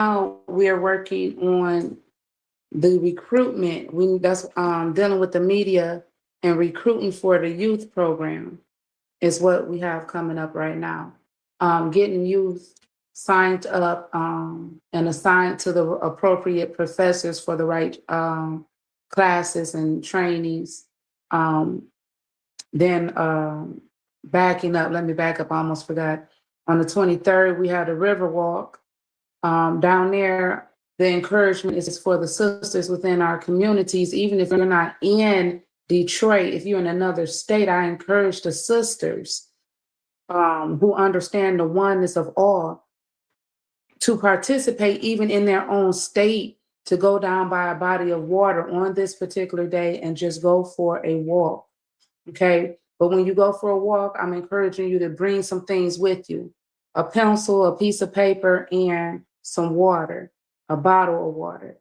we're working on the recruitment. That's dealing with the media and recruiting for the youth program is what we have coming up right now. Getting youth signed up and assigned to the appropriate professors for the right classes and trainings. Then backing up, let me back up, I almost forgot. On the 23rd, we had a river walk. Down there, the encouragement is for the sisters within our communities. Even if you're not in Detroit, if you're in another state, I encourage the sisters who understand the oneness of all to participate even in their own state, to go down by a body of water on this particular day and just go for a walk. Okay. But when you go for a walk, I'm encouraging you to bring some things with you: a pencil, a piece of paper, and some water, a bottle of water.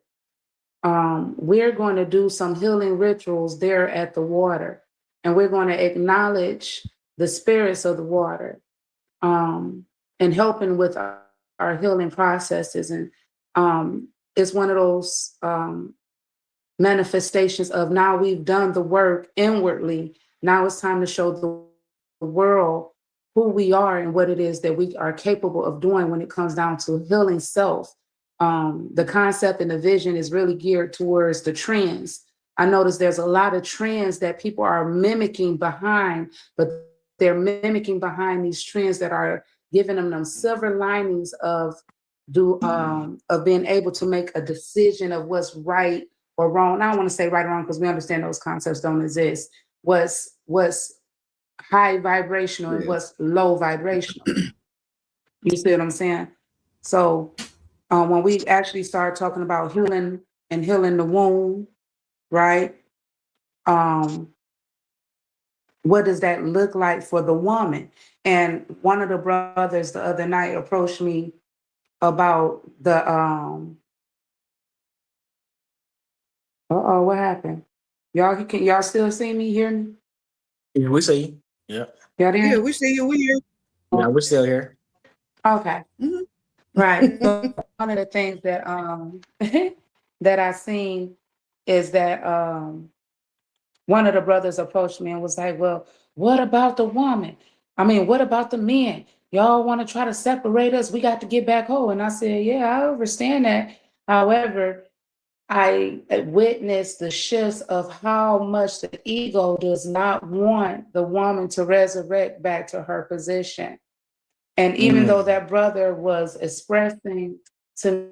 We're going to do some healing rituals there at the water, and we're going to acknowledge the spirits of the water and helping with our healing processes. And it's one of those manifestations of now we've done the work inwardly. Now it's time to show the world who we are and what it is that we are capable of doing when it comes down to healing self. The concept and the vision is really geared towards the trends. I notice there's a lot of trends that people are mimicking behind, but they're mimicking behind these trends that are giving them silver linings of being able to make a decision of what's right or wrong. I don't want to say right or wrong because we understand those concepts don't exist. What's high vibrational and what's low vibrational. You see what I'm saying? So when we actually start talking about healing and healing the womb, right? What does that look like for the woman? And one of the brothers the other night approached me about the what happened? Y'all still see me, hear me? Yeah, we see you. Yeah. Y'all there? Yeah, we see you. We here. Yeah, we're still here. Okay. Mhm. Right. So one of the things that that I seen is that one of the brothers approached me and was like, well, what about the woman? I mean, what about the men? Y'all want to try to separate us? We got to get back home. And I said, yeah, I understand that. However, I witnessed the shifts of how much the ego does not want the woman to resurrect back to her position. And even though that brother was expressing to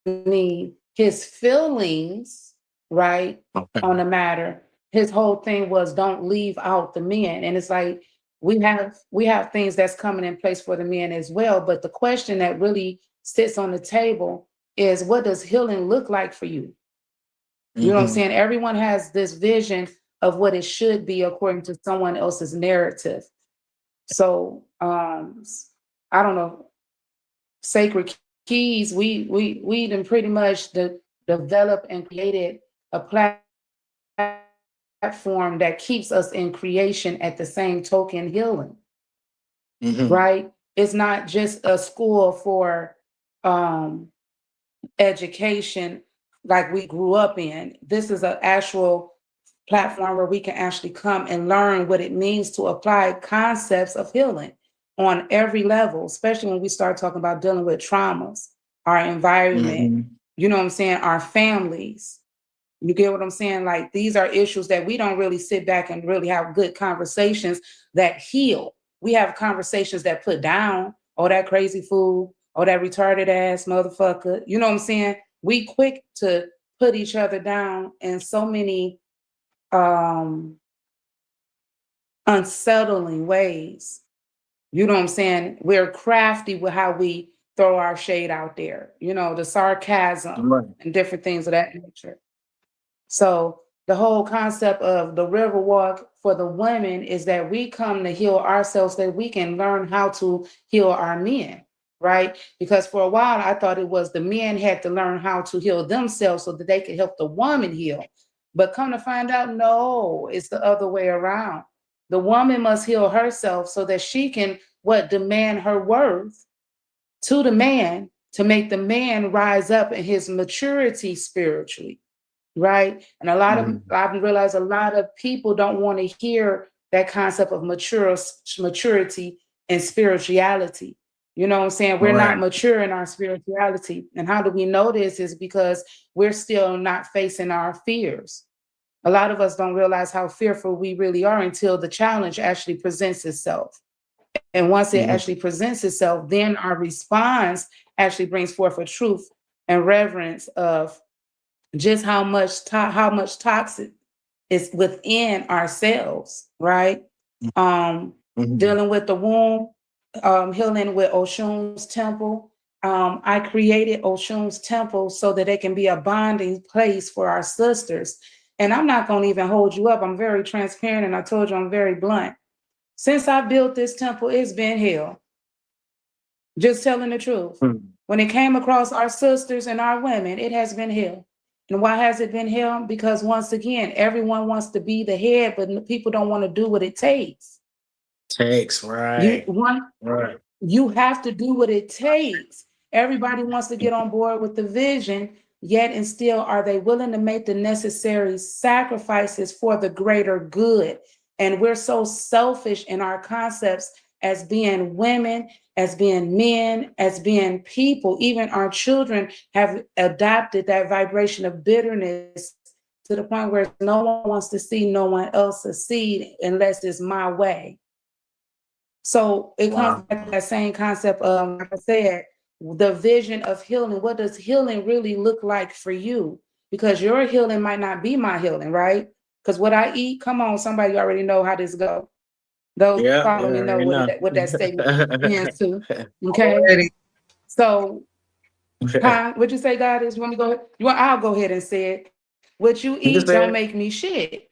me his feelings, right, on the matter, his whole thing was don't leave out the men. And it's like we have things that's coming in place for the men as well. But the question that really sits on the table is, what does healing look like for you? You know what I'm saying? Everyone has this vision of what it should be according to someone else's narrative. So I don't know, Sacred Keys, we done pretty much developed and created a platform that keeps us in creation at the same token healing. Right? It's not just a school for education like we grew up in. This is an actual platform where we can actually come and learn what it means to apply concepts of healing on every level, especially when we start talking about dealing with traumas, our environment, you know what I'm saying, our families. You get what I'm saying? Like, these are issues that we don't really sit back and really have good conversations that heal. We have conversations that put down, oh, that crazy fool, oh, that retarded ass motherfucker. You know what I'm saying? We quick to put each other down in so many unsettling ways. You know what I'm saying? We're crafty with how we throw our shade out there, you know, the sarcasm and different things of that nature. So the whole concept of the river walk for the women is that we come to heal ourselves, that we can learn how to heal our men, right? Because for a while, I thought it was the men had to learn how to heal themselves so that they could help the woman heal. But come to find out, no, it's the other way around. The woman must heal herself so that she can demand her worth to the man to make the man rise up in his maturity spiritually, right? And a lot of, I've realized a lot of people don't want to hear that concept of maturity and spirituality. You know what I'm saying? We're not mature in our spirituality. And how do we know this is because we're still not facing our fears. A lot of us don't realize how fearful we really are until the challenge actually presents itself. And once it actually presents itself, then our response actually brings forth a truth and reverence of just how much toxic is within ourselves, right? Dealing with the womb, healing with Oshun's temple. I created Oshun's temple so that it can be a bonding place for our sisters. And I'm not going to even hold you up. I'm very transparent, and I told you I'm very blunt. Since I built this temple, it's been hell. Just telling the truth. When it came across our sisters and our women, it has been hell. And why has it been hell? Because once again, everyone wants to be the head, but people don't want to do what it takes. Right. You have to do what it takes. Everybody wants to get on board with the vision, yet and still, are they willing to make the necessary sacrifices for the greater good? And we're so selfish in our concepts as being women, as being men, as being people. Even our children have adopted that vibration of bitterness to the point where no one wants to see no one else succeed unless it's my way. So it comes back to that same concept of, like I said, the vision of healing. What does healing really look like for you? Because your healing might not be my healing, right? Because what I eat, come on, somebody already know how this goes. Those follow me know what that statement means to. Okay. So, what'd you say, God is? You want me to go ahead? I'll go ahead and say it. What you eat don't make me shit.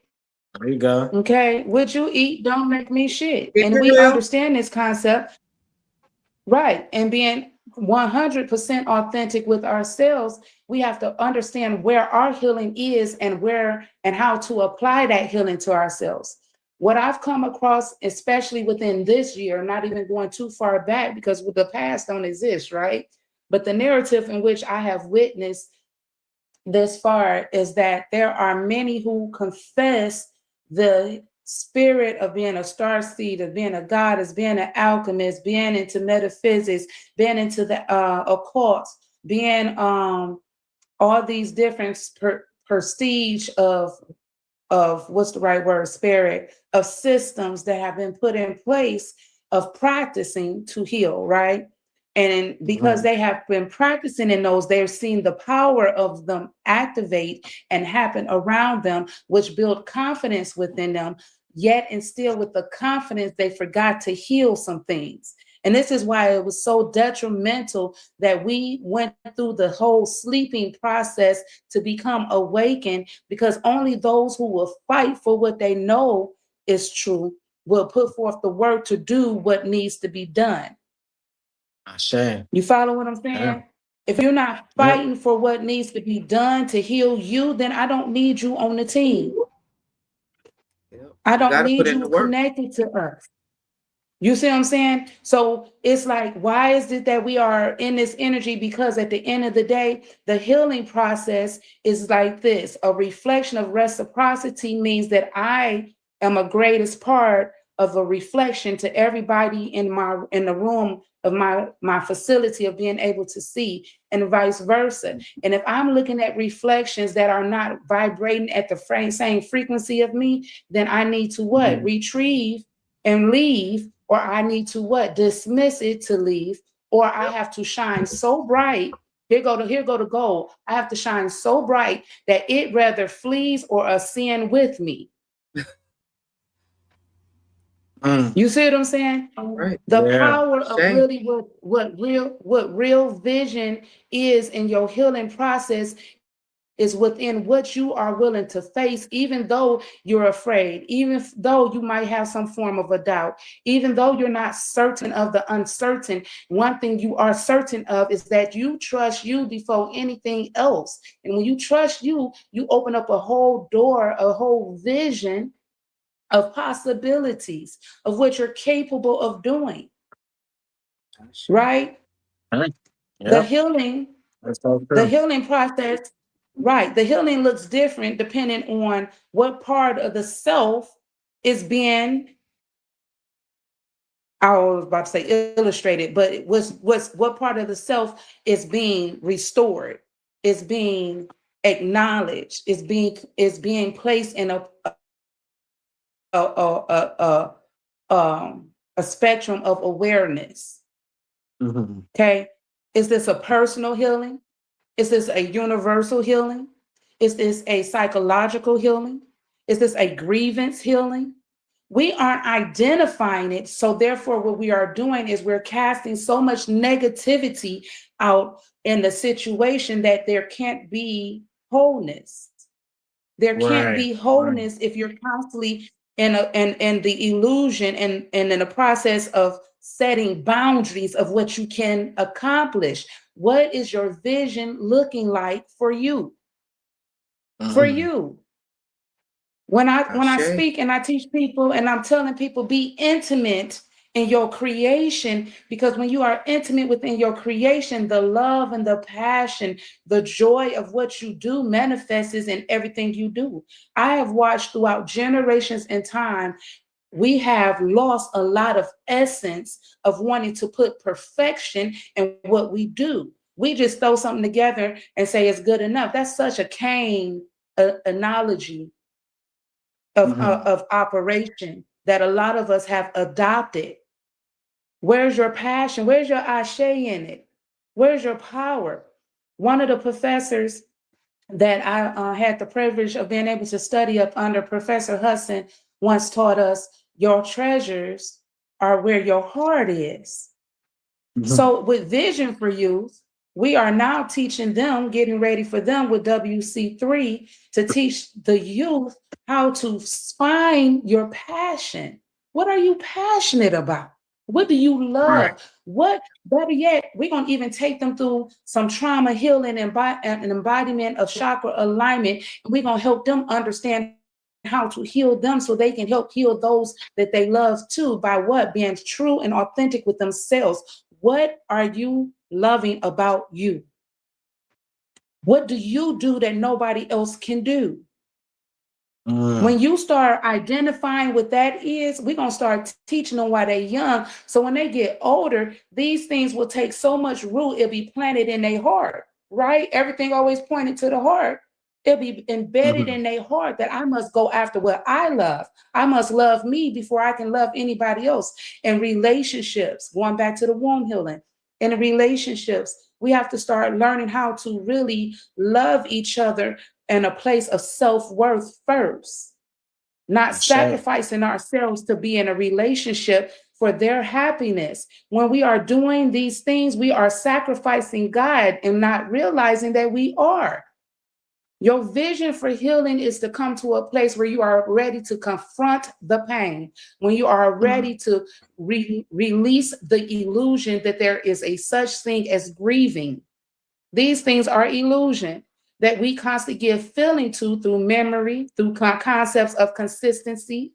There you go. Okay. What you eat don't make me shit. And we understand this concept, right? And being 100% authentic with ourselves, we have to understand where our healing is and where and how to apply that healing to ourselves. What I've come across, especially within this year, not even going too far back because the past don't exist, right? But the narrative in which I have witnessed this far is that there are many who confess the spirit of being a starseed, of being a goddess, being an alchemist, being into metaphysics, being into the occult, being all these different prestige of what's the right word, spirit, of systems that have been put in place of practicing to heal, right? And because they have been practicing in those, they're seeing the power of them activate and happen around them, which build confidence within them. Yet and still with the confidence, they forgot to heal some things. And this is why it was so detrimental that we went through the whole sleeping process to become awakened, because only those who will fight for what they know is true will put forth the work to do what needs to be done. You follow what I'm saying? Yeah. If you're not fighting for what needs to be done to heal you, then I don't need you on the team. I don't need you connected to us. You see what I'm saying? So it's like, why is it that we are in this energy? Because at the end of the day, the healing process is like this. A reflection of reciprocity means that I am a greatest part of a reflection to everybody in the room of my facility of being able to see, and vice versa. And if I'm looking at reflections that are not vibrating at the same frequency of me, then I need to what? Retrieve and leave, or I need to what? Dismiss it to leave, or I have to shine so bright. Here go the goal. I have to shine so bright that it rather flees or ascend with me. You see what I'm saying? Right. The power of really what real vision is in your healing process is within what you are willing to face, even though you're afraid, even though you might have some form of a doubt, even though you're not certain of the uncertain. One thing you are certain of is that you trust you before anything else. And when you trust you, you open up a whole door, a whole vision of possibilities of what you're capable of doing. Right? The Yep. healing, That's so the true. healing process, right? The healing looks different depending on what part of the self is being, I was about to say illustrated, but what part of the self is being restored, is being acknowledged, is being placed in a a, a spectrum of awareness. Mm-hmm. Okay, is this a personal healing? Is this a universal healing? Is this a psychological healing? Is this a grievance healing? We aren't identifying it. So, therefore, what we are doing is we're casting so much negativity out in the situation that there can't be wholeness. There can't Right. be Right. wholeness if you're constantly in the illusion and in the process of setting boundaries of what you can accomplish. What is your vision looking like for you? For Mm. you. When I Ashe. speak and I teach people and I'm telling people be intimate in your creation, because when you are intimate within your creation, the love and the passion, the joy of what you do manifests in everything you do. I have watched throughout generations and time, we have lost a lot of essence of wanting to put perfection in what we do. We just throw something together and say it's good enough. That's such a Cain analogy Mm-hmm. of operation that a lot of us have adopted. Where's your passion? Where's your ashe in it? Where's your power? One of the professors that I had the privilege of being able to study up under, Professor Hudson, once taught us your treasures are where your heart is. Mm-hmm. So with Vision for Youth, we are now teaching them, getting ready for them with WC3 to teach the youth how to find your passion. What are you passionate about? What do you Right. love? What, better yet, we're going to even take them through some trauma healing and an embodiment of chakra alignment. And we're going to help them understand how to heal them so they can help heal those that they love too, by what? Being true and authentic with themselves. What are you loving about you? What do you do that nobody else can do? Mm. When you start identifying what that is, we're going to start teaching them while they're young. So when they get older, these things will take so much root, it'll be planted in their heart, right? Everything always pointed to the heart. It'll be embedded Mm-hmm. in their heart that I must go after what I love. I must love me before I can love anybody else. In relationships, going back to the womb healing, in relationships, we have to start learning how to really love each other in a place of self-worth first, not Ashe. sacrificing ourselves to be in a relationship for their happiness. When we are doing these things, we are sacrificing God and not realizing that we are. Your vision for healing is to come to a place where you are ready to confront the pain, when you are Mm. ready to release the illusion that there is a such thing as grieving. These things are illusion that we constantly give feeling to through memory, through concepts of consistency.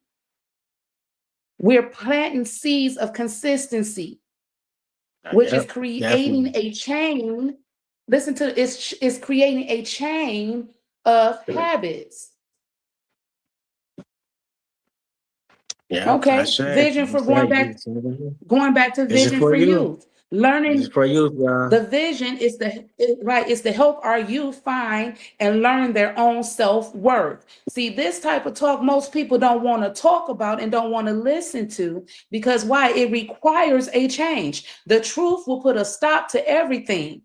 We're planting seeds of consistency, which is Yep. creating Definitely. a chain. Listen to it's creating a chain of habits. Yep. Okay, Ashe. vision for Ashe. going back to Is it vision for for you? youth. Is it Learning for you, y'all? the vision is right, is to help our youth find and learn their own self-worth. See, this type of talk most people don't want to talk about and don't want to listen to, because why? It requires a change. The truth will put a stop to everything.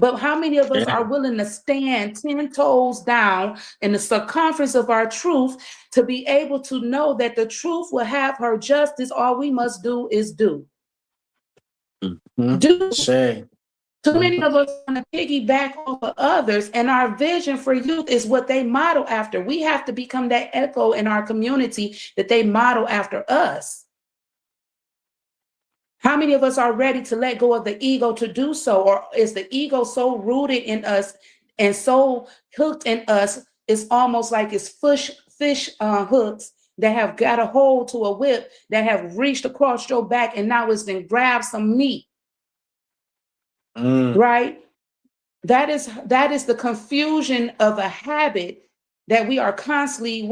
But how many of us Yeah. are willing to stand 10 toes down in the circumference of our truth to be able to know that the truth will have her justice? All we must do is do. Mm-hmm. Do. Ashe. Too Mhm. many of us want to piggyback off of others, and our vision for youth is what they model after. We have to become that echo in our community that they model after us. How many of us are ready to let go of the ego to do so? Or is the ego so rooted in us and so hooked in us, it's almost like it's fish hooks that have got a hold to a whip that have reached across your back and now it's then grabbed some meat. right? That is the confusion of a habit that we are constantly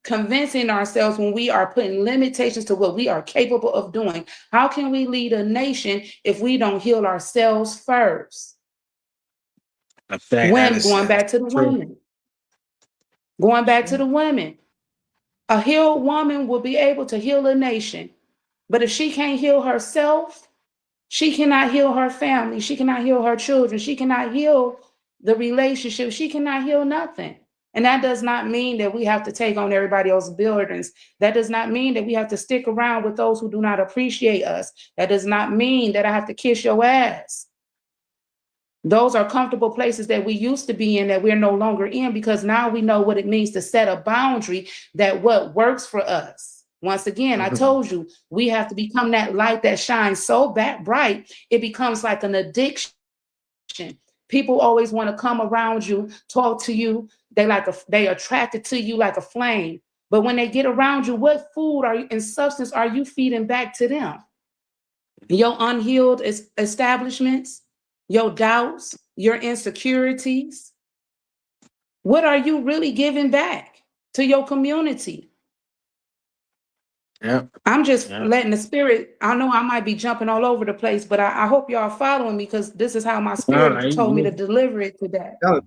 convincing ourselves when we are putting limitations to what we are capable of doing. How can we lead a nation if we don't heal ourselves first? Going back to the women. Going back to the women. A healed woman will be able to heal a nation. But if she can't heal herself, she cannot heal her family. She cannot heal her children. She cannot heal the relationship. She cannot heal nothing. And that does not mean that we have to take on everybody else's burdens. That does not mean that we have to stick around with those who do not appreciate us. That does not mean that I have to kiss your ass. Those are comfortable places that we used to be in that we're no longer in, because now we know what it means to set a boundary that what works for us. Once again, I told you, we have to become that light that shines so bright, it becomes like an addiction. People always want to come around you, talk to you. They attracted to you like a flame. But when they get around you, what food and substance are you feeding back to them? Your unhealed establishments, your doubts, your insecurities. What are you really giving back to your community? Yeah. I'm just letting the spirit, I know I might be jumping all over the place, but I hope y'all following me, because this is how my spirit told me to deliver it today. No,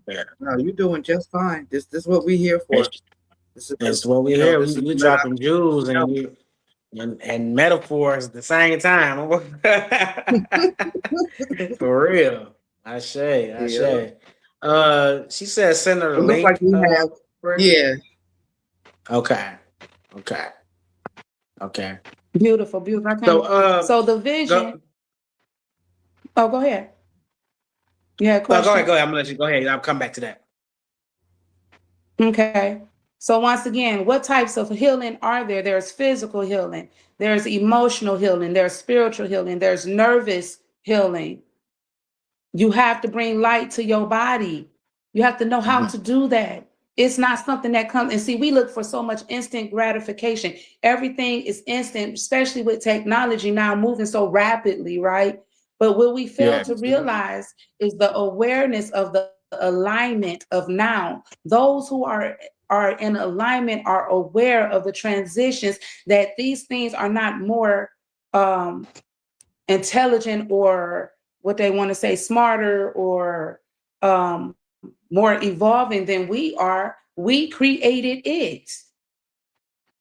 you're doing just fine. This is what we're here for. That's what we're here. We dropping jewels and metaphors at the same time. For real. I say. She said send her the link. Like we have. Yeah. Okay. Beautiful. So the vision. Go ahead. Yeah, question. Go ahead. I'm gonna let you go ahead. I'll come back to that. Okay. So once again, what types of healing are there? There's physical healing, there's emotional healing, there's spiritual healing, there's nervous healing. You have to bring light to your body. You have to know how to do that. It's not something that comes, and see, we look for so much instant gratification. Everything is instant, especially with technology now moving so rapidly, right? But what we fail to realize is the awareness of the alignment of now. Those who are in alignment are aware of the transitions, that these things are not more intelligent, or what they want to say, smarter, or more evolving than we are. We created it.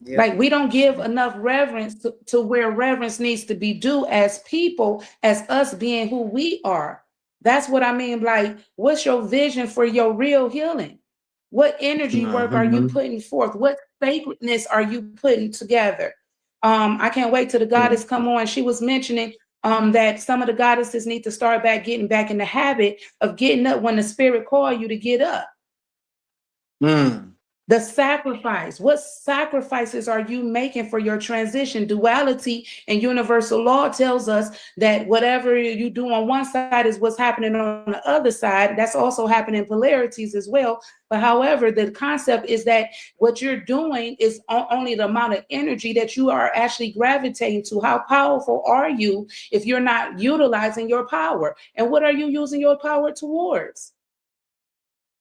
Yep. Like, we don't give enough reverence to where reverence needs to be due as people, as us being who we are. That's what I mean. Like, what's your vision for your real healing? What energy work are you putting forth? What sacredness are you putting together? I can't wait till the goddess come on. She was mentioning that some of the goddesses need to start getting back in the habit of getting up when the spirit call you to get up. The sacrifice. What sacrifices are you making for your transition? Duality and universal law tells us that whatever you do on one side is what's happening on the other side. That's also happening in polarities as well. But however, the concept is that what you're doing is only the amount of energy that you are actually gravitating to. How powerful are you if you're not utilizing your power? And what are you using your power towards?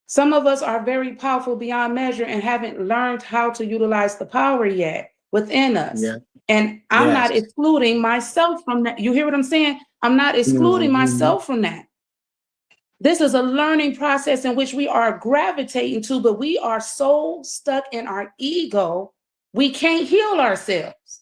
Some of us are very powerful beyond measure and haven't learned how to utilize the power yet within us. Yeah. And I'm not excluding myself from that. You hear what I'm saying? I'm not excluding myself from that. This is a learning process in which we are gravitating to, but we are so stuck in our ego, we can't heal ourselves.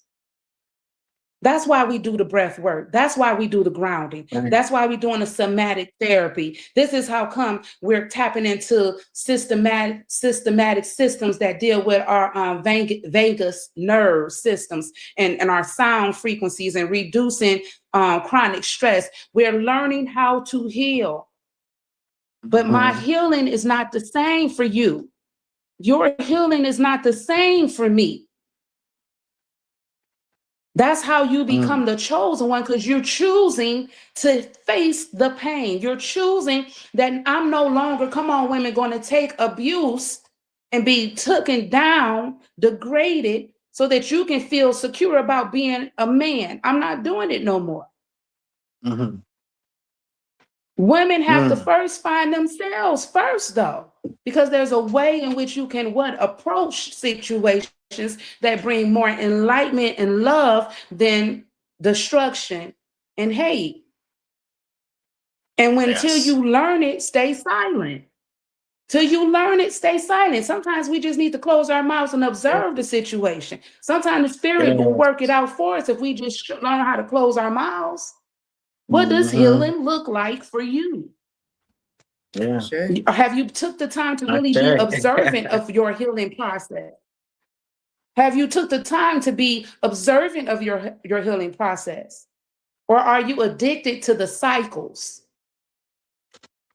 That's why we do the breath work. That's why we do the grounding. Right. That's why we're doing the somatic therapy. This is how come we're tapping into systematic systems that deal with our vagus nerve systems and our sound frequencies and reducing chronic stress. We're learning how to heal. But my healing is not the same for you. Your healing is not the same for me. That's how you become the chosen one, because you're choosing to face the pain. You're choosing that I'm no longer, come on, women, going to take abuse and be taken down, degraded, so that you can feel secure about being a man. I'm not doing it no more. Women have to first find themselves first, though, because there's a way in which you can approach situations that bring more enlightenment and love than destruction and hate. And until you learn it, stay silent. Till you learn it, stay silent. Sometimes we just need to close our mouths and observe the situation. Sometimes the spirit will work it out for us if we just learn how to close our mouths. What does healing look like for you? Yeah. Have you took the time to really be observant of your healing process? Have you took the time to be observant of your healing process? Or are you addicted to the cycles?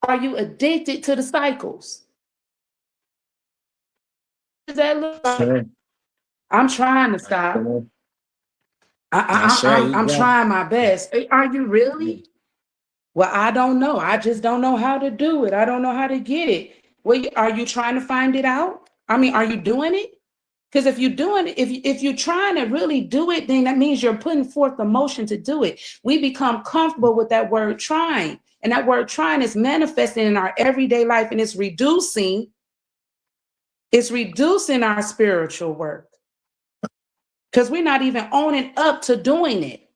Are you addicted to the cycles? Does that look like? I'm trying to stop. I'm trying my best. Are you really? Well, I don't know. I just don't know how to do it. I don't know how to get it. Well, are you trying to find it out? I mean, are you doing it? Because if you're doing it, if you're trying to really do it, then that means you're putting forth the motion to do it. We become comfortable with that word trying. And that word trying is manifesting in our everyday life, and it's reducing our spiritual work. Because we're not even owning up to doing it.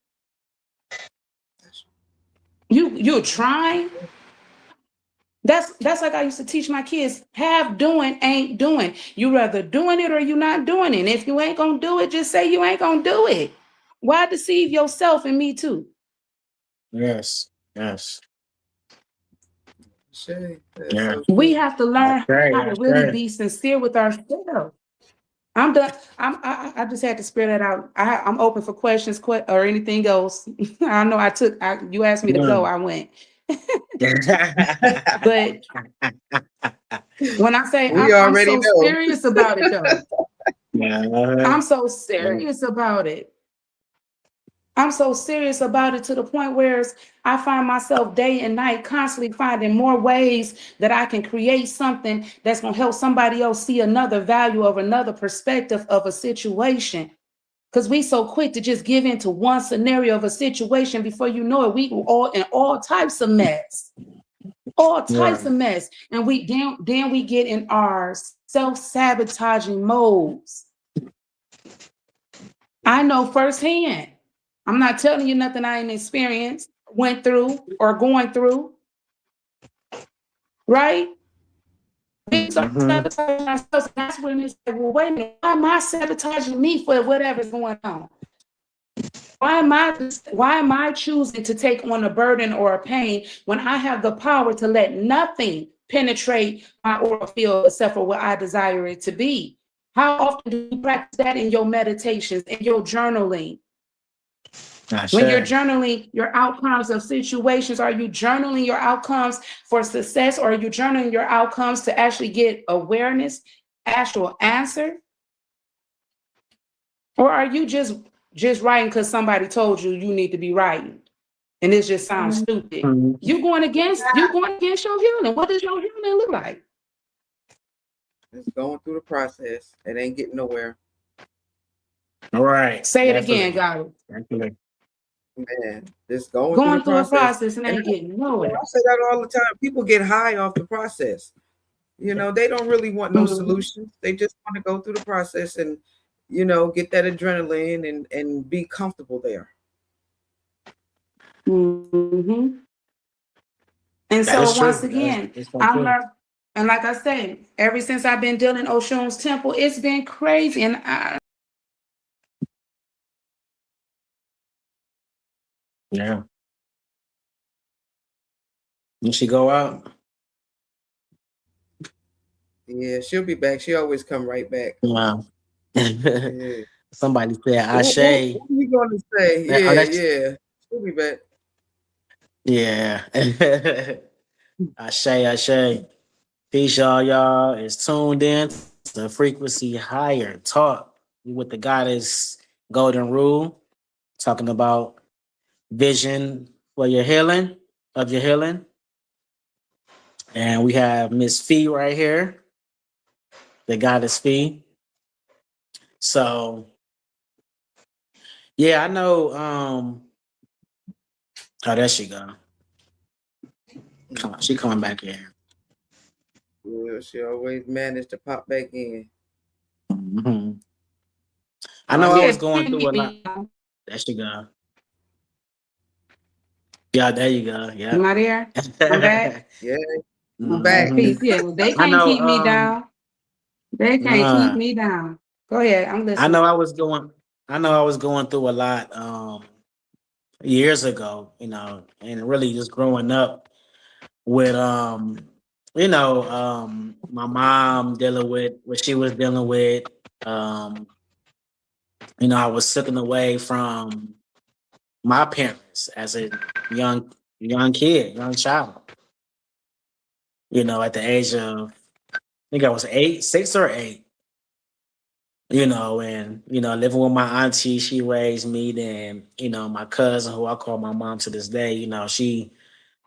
You're trying. That's like I used to teach my kids, half doing ain't doing. You rather doing it or you not doing it. And if you ain't gonna do it, just say you ain't gonna do it. Why deceive yourself and me too? Yes. We have to learn how to really be sincere with ourselves. I'm done. I just had to spare that out. I'm open for questions or anything else. I know you asked me to go, I went. But when I say I'm so serious about it, though. I'm so serious about it. I'm so serious about it to the point where I find myself day and night constantly finding more ways that I can create something that's going to help somebody else see another value of another perspective of a situation. Because we so quick to just give into one scenario of a situation. Before you know it, we all in all types of mess. All types of mess. And then we get in our self-sabotaging modes. I know firsthand. I'm not telling you nothing I ain't experienced, went through, or going through. Right? We start sabotaging ourselves. And that's when it's like, well, wait a minute, why am I sabotaging me for whatever's going on? Why am I choosing to take on a burden or a pain when I have the power to let nothing penetrate my aura field except for what I desire it to be? How often do you practice that in your meditations, in your journaling? When you're journaling your outcomes of situations, are you journaling your outcomes for success, or are you journaling your outcomes to actually get awareness, actual answer? Or are you just writing because somebody told you need to be writing, and it just sounds stupid? You're going against your healing. What does your healing look like? It's going through the process. It ain't getting nowhere. All right. Say it again, God. Man, just going through a process and ain't getting nowhere. I say that all the time. People get high off the process. You know, they don't really want no solutions. They just want to go through the process and, you know, get that adrenaline and be comfortable there. And so once again, I'm learning. And like I said, ever since I've been dealing in Oshun's temple, it's been crazy. And yeah. Did she go out? Yeah, she'll be back. She always come right back. Wow. Yeah. Somebody said Ashe. What are you going to say? Yeah. She'll be back. Yeah. Ashe. Peace, y'all is tuned in to Frequency Higher Talk with the Goddess Golden Rule, talking about vision for your healing, of your healing. And we have Miss Fee right here, the Goddess Fee. So, yeah, I know. Oh, there she go. She coming back in. Yeah, she always managed to pop back in. Mm-hmm. I know I was going through a lot. There she go. Yeah, there you go. Yeah. Am I there? I'm back. Yeah, I'm back. back. Peace. Yeah, well, they I can't know. keep me down. They can't keep me down. Go ahead. I'm listening. I know I was going through a lot years ago, and really just growing up with my mom dealing with what she was dealing with. I was taken away from my parents as a young young child. At the age of, I think I was 6 or 8. And living with my auntie, she raised me. Then, my cousin, who I call my mom to this day, she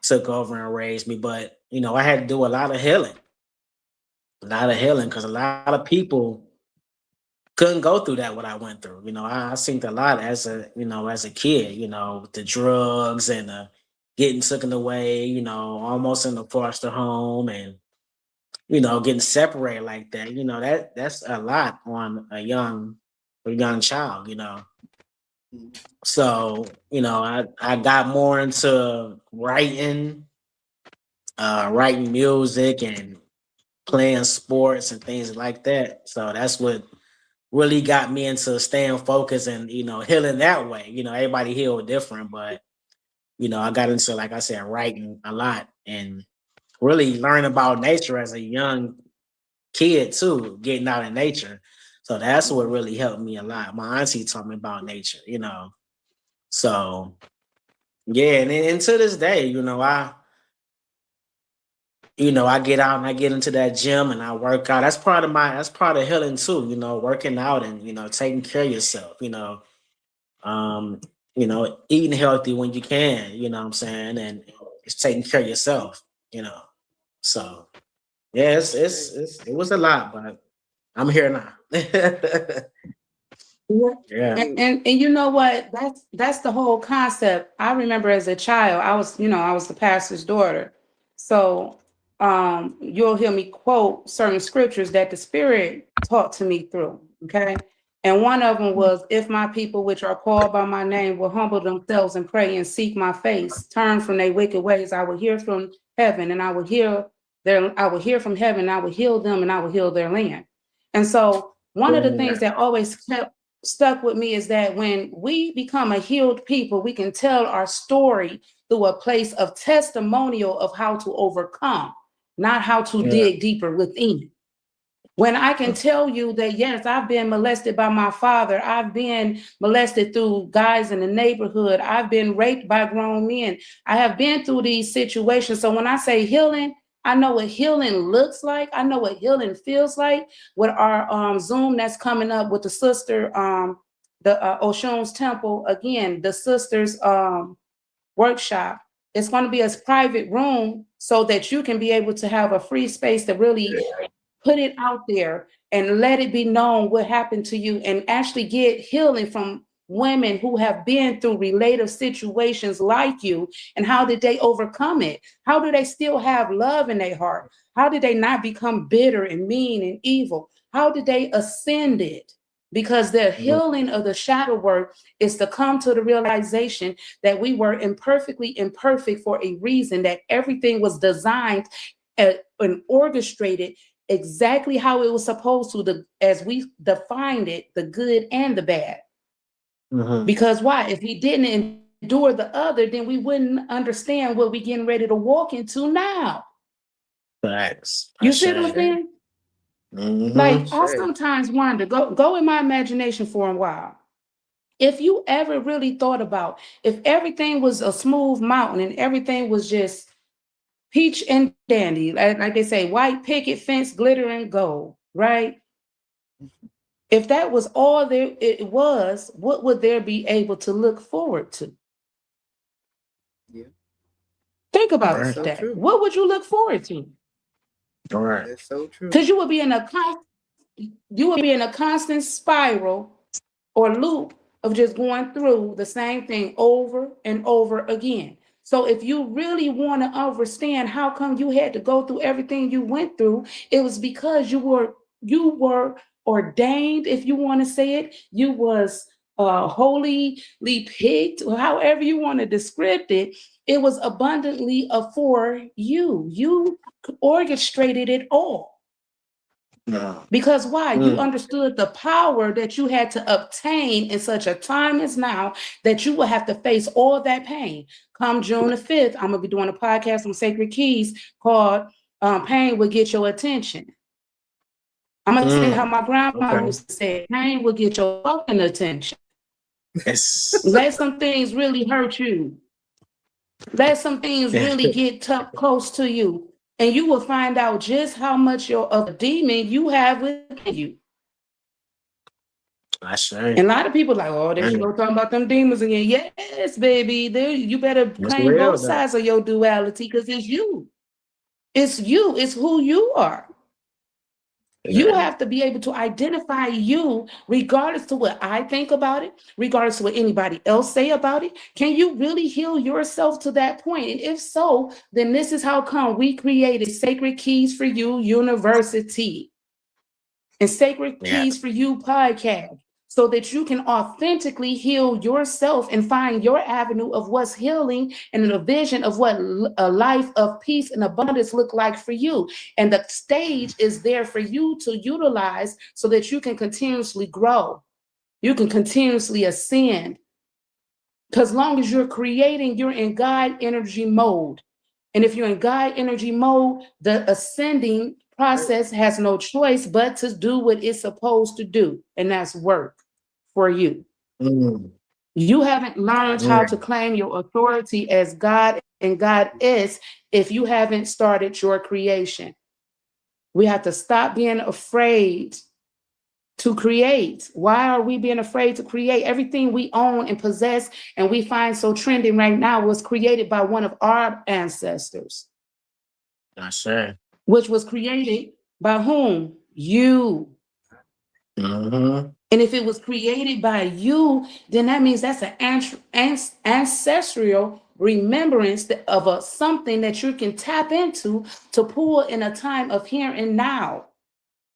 took over and raised me. But, I had to do a lot of healing because a lot of people couldn't go through that, what I went through. I seen a lot as a kid, with the drugs and getting taken away, almost in the foster home, and getting separated like that. That's a lot on a young child. So, I got more into writing music and playing sports and things like that. So that's what really got me into staying focused and, healing that way. Everybody heal different, but I got into, like I said, writing a lot and really learn about nature as a young kid too, getting out in nature. So that's what really helped me a lot. My auntie taught me about nature, So yeah, and to this day, I get out and I get into that gym and I work out. That's part of healing too, working out and taking care of yourself, um, eating healthy when you can, you know what I'm saying, and it's taking care of yourself, So yeah, it was a lot, but I'm here now. Yeah. And you know what? That's the whole concept. I remember as a child, I was the pastor's daughter. So you'll hear me quote certain scriptures that the Spirit taught to me through. Okay. And one of them was, if my people which are called by my name will humble themselves and pray and seek my face, turn from their wicked ways, I will hear from heaven and I will hear from heaven, I will heal them and I will heal their land. And so one of the things that always kept stuck with me is that when we become a healed people, we can tell our story through a place of testimonial of how to overcome, not how to dig deeper within. When I can tell you that, yes, I've been molested by my father. I've been molested through guys in the neighborhood. I've been raped by grown men. I have been through these situations. So when I say healing, I know what healing looks like. I know what healing feels like. With our Zoom that's coming up with the sister, the Oshun's Temple, again, the sisters workshop. It's going to be a private room so that you can be able to have a free space to really put it out there and let it be known what happened to you and actually get healing from women who have been through related situations like you, and how did they overcome it? How do they still have love in their heart? How did they not become bitter and mean and evil? How did they ascend it? Because the healing of the shadow work is to come to the realization that we were imperfectly imperfect for a reason, that everything was designed and orchestrated exactly how it was supposed to, as we defined it, the good and the bad. Because why? If he didn't endure the other, then we wouldn't understand what we're getting ready to walk into now. Facts. You see what I'm saying? Like, I sometimes wonder, go in my imagination for a while. If you ever really thought about, if everything was a smooth mountain and everything was just peach and dandy, like they say, white picket fence, glitter and gold, right? If that was all there it was, what would there be able to look forward to? Yeah. Think about that. So what would you look forward to? All right. That's so true. Because you would be in a constant spiral or loop of just going through the same thing over and over again. So if you really want to understand how come you had to go through everything you went through, it was because you were ordained, if you want to say it. You was holily picked, or however you want to describe it. It was abundantly for you. You orchestrated it all. Because why? You understood the power that you had to obtain in such a time as now, that you will have to face all that pain. Come June the 5th, I'm going to be doing a podcast on Sacred Keys called Pain Will Get Your Attention. I'm going to say how my grandma used to say, pain will get your fucking attention. Yes. Let some things really hurt you. Let some things really get close to you. And you will find out just how much of a demon you have within you. That's sure. And a lot of people like, oh, there you go talking about them demons again. Yes, baby. You better claim both sides of your duality, because it's you. It's you. It's who you are. You have to be able to identify you, regardless to what I think about it, regardless to what anybody else say about it. Can you really heal yourself to that point? And if so, then this is how come we created SacredKeyz4U University and SacredKeyz4U podcast, so that you can authentically heal yourself and find your avenue of what's healing and a vision of what a life of peace and abundance look like for you. And the stage is there for you to utilize so that you can continuously grow. You can continuously ascend. Because as long as you're creating, you're in God energy mode. And if you're in God energy mode, the ascending process has no choice but to do what it's supposed to do. And that's work for you. You haven't learned how to claim your authority as God and God is if you haven't started your creation. We have to stop being afraid to create. Why are we being afraid to create? Everything we own and possess and we find so trending right now was created by one of our ancestors. That's sure. Which was created by whom? You. And if it was created by you, then that means that's an ancestral remembrance of something that you can tap into to pull in a time of here and now.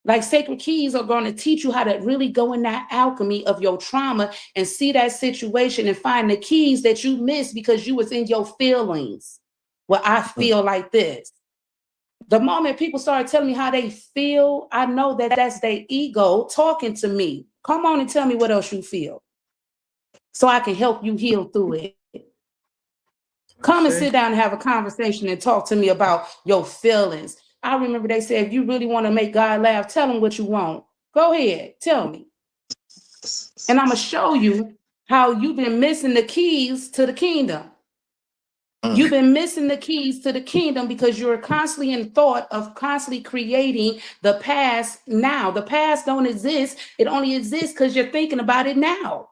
Like Sacred Keys are going to teach you how to really go in that alchemy of your trauma and see that situation and find the keys that you missed because you was in your feelings. Well, I feel like this. The moment people started telling me how they feel, I know that that's their ego talking to me. Come on and tell me what else you feel, so I can help you heal through it. Come and sit down and have a conversation and talk to me about your feelings. I remember they said, if you really want to make God laugh, tell him what you want. Go ahead, tell me. And I'm going to show you how you've been missing the keys to the kingdom. You've been missing the keys to the kingdom because you're constantly in thought of constantly creating the past now. The past don't exist. It only exists because you're thinking about it now.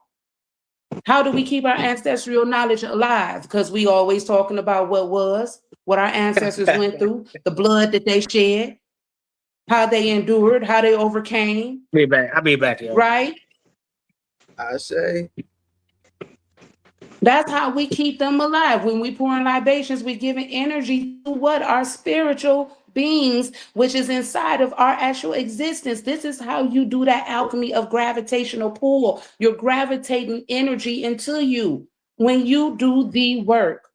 How do we keep our ancestral knowledge alive? Because we always talking about what our ancestors went through, the blood that they shed, how they endured, how they overcame. I'll be back here. Right? I say. That's how we keep them alive. When we pour in libations, we're giving energy to what? Our spiritual beings, which is inside of our actual existence. This is how you do that alchemy of gravitational pull. You're gravitating energy into you when you do the work.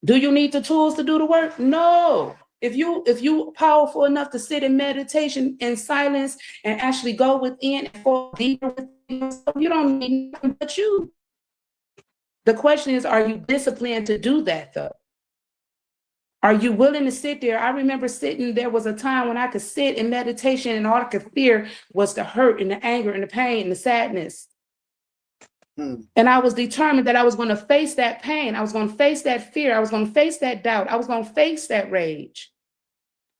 Do you need the tools to do the work? No. If you powerful enough to sit in meditation in silence and actually go within and fall deeper within yourself, you don't need nothing but you. The question is, are you disciplined to do that though? Are you willing to sit there? I remember there was a time when I could sit in meditation and all I could fear was the hurt and the anger and the pain and the sadness. And I was determined that I was going to face that pain. I was going to face that fear. I was going to face that doubt. I was going to face that rage.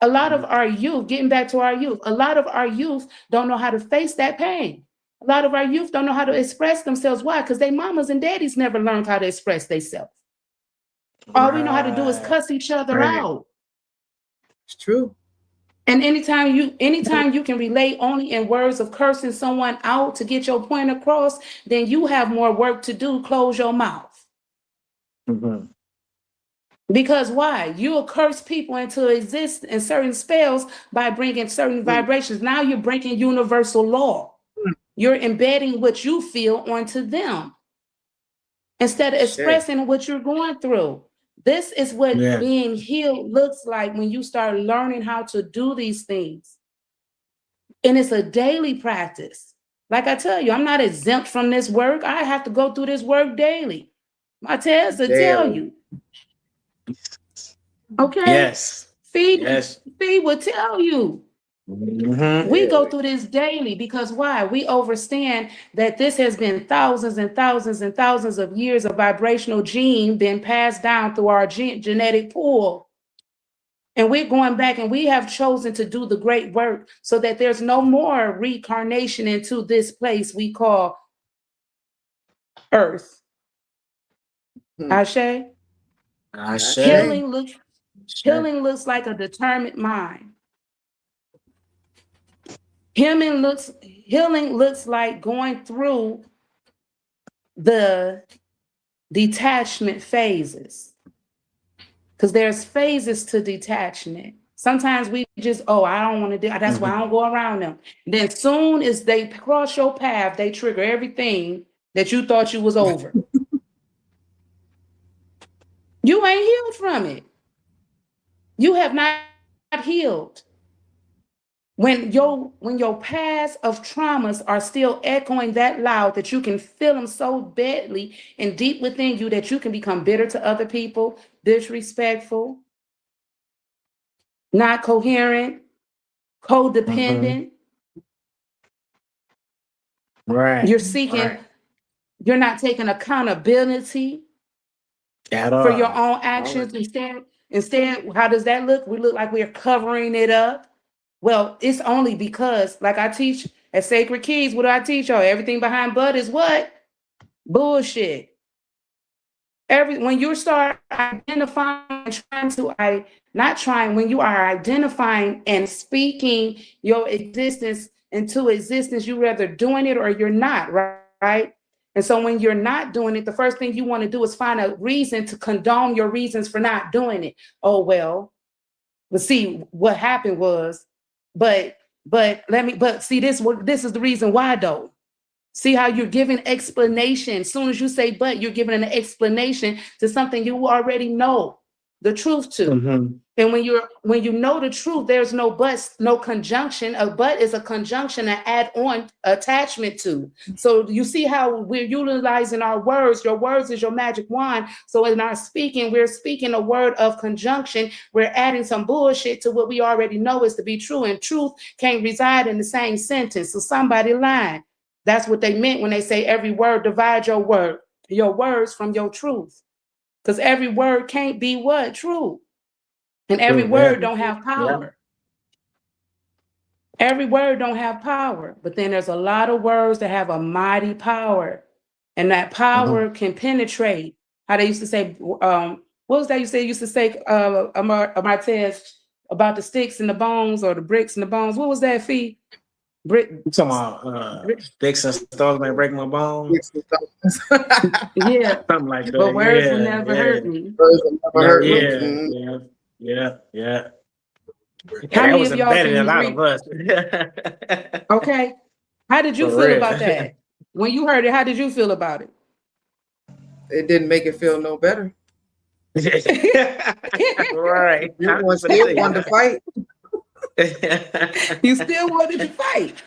A lot of our youth, getting back to our youth, a lot of our youth don't know how to face that pain. A lot of our youth don't know how to express themselves. Why? Because their mamas and daddies never learned how to express themselves. All we know how to do is cuss each other out. It's true. And anytime you can relate only in words of cursing someone out to get your point across, then you have more work to do. Close your mouth. Because why? You'll curse people into existence and certain spells by bringing certain vibrations. Now you're breaking universal law. You're embedding what you feel onto them instead of expressing what you're going through. This is what being healed looks like when you start learning how to do these things. And it's a daily practice. Like I tell you, I'm not exempt from this work. I have to go through this work daily. My test to tell you. Okay. Yes. Fee will tell you. We go through this daily because why? We understand that this has been thousands and thousands and thousands of years of vibrational gene been passed down through our genetic pool. And we're going back and we have chosen to do the great work so that there's no more reincarnation into this place we call Earth. Ashe? Ashe. Healing looks like a determined mind. Healing looks like going through the detachment phases. Because there's phases to detachment. Sometimes we just, I don't want to do, that's why I don't go around them. Then soon as they cross your path, they trigger everything that you thought you was over. You ain't healed from it. You have not healed. When your past of traumas are still echoing that loud that you can feel them so badly and deep within you that you can become bitter to other people, disrespectful, not coherent, codependent. Right. You're seeking, you're not taking accountability for your own actions. Instead, how does that look? We look like we're covering it up. Well, it's only because, like I teach at Sacred Keys, what do I teach y'all? Everything behind bud is what? Bullshit. When you start identifying, when you are identifying and speaking your existence into existence, you're either doing it or you're not, right? And so when you're not doing it, the first thing you want to do is find a reason to condone your reasons for not doing it. Oh, well, see, what happened was, but see, this is the reason why though. See how you're giving explanation. As soon as you say but, you're giving an explanation to something you already know the truth to. And when you know the truth, there's no buts, no conjunction. A but is a conjunction, an add-on attachment to. So you see how we're utilizing our words. Your words is your magic wand. So in our speaking, we're speaking a word of conjunction. We're adding some bullshit to what we already know is to be true. And truth can't reside in the same sentence. So somebody lying. That's what they meant when they say every word divide your words from your truth. Because every word can't be what? True. And every word don't have power. Every word don't have power. But then there's a lot of words that have a mighty power. And that power can penetrate. How they used to say, what was that you said? Used to say, my test about the sticks and the bones or the bricks and the bones. What was that, Fee? You talking about sticks and stones may break my bones? Yeah. Something like that. But words will never hurt me. Words will never hurt me. Yeah. How many was of y'all embedded in a lot read? of us. Okay. How did you feel about that? When you heard it, how did you feel about it? It didn't make it feel no better. Right. You still wanted to fight. You still wanted to fight.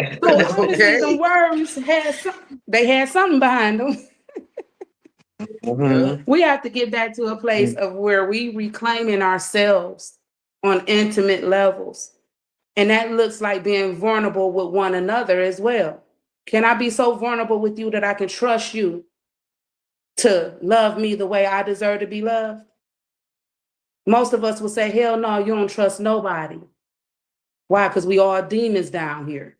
So obviously the words had something behind them. We have to get back to a place of where we reclaiming ourselves on intimate levels. And that looks like being vulnerable with one another as well. Can I be so vulnerable with you that I can trust you to love me the way I deserve to be loved? Most of us will say, hell no, you don't trust nobody. Why? Because we all demons down here.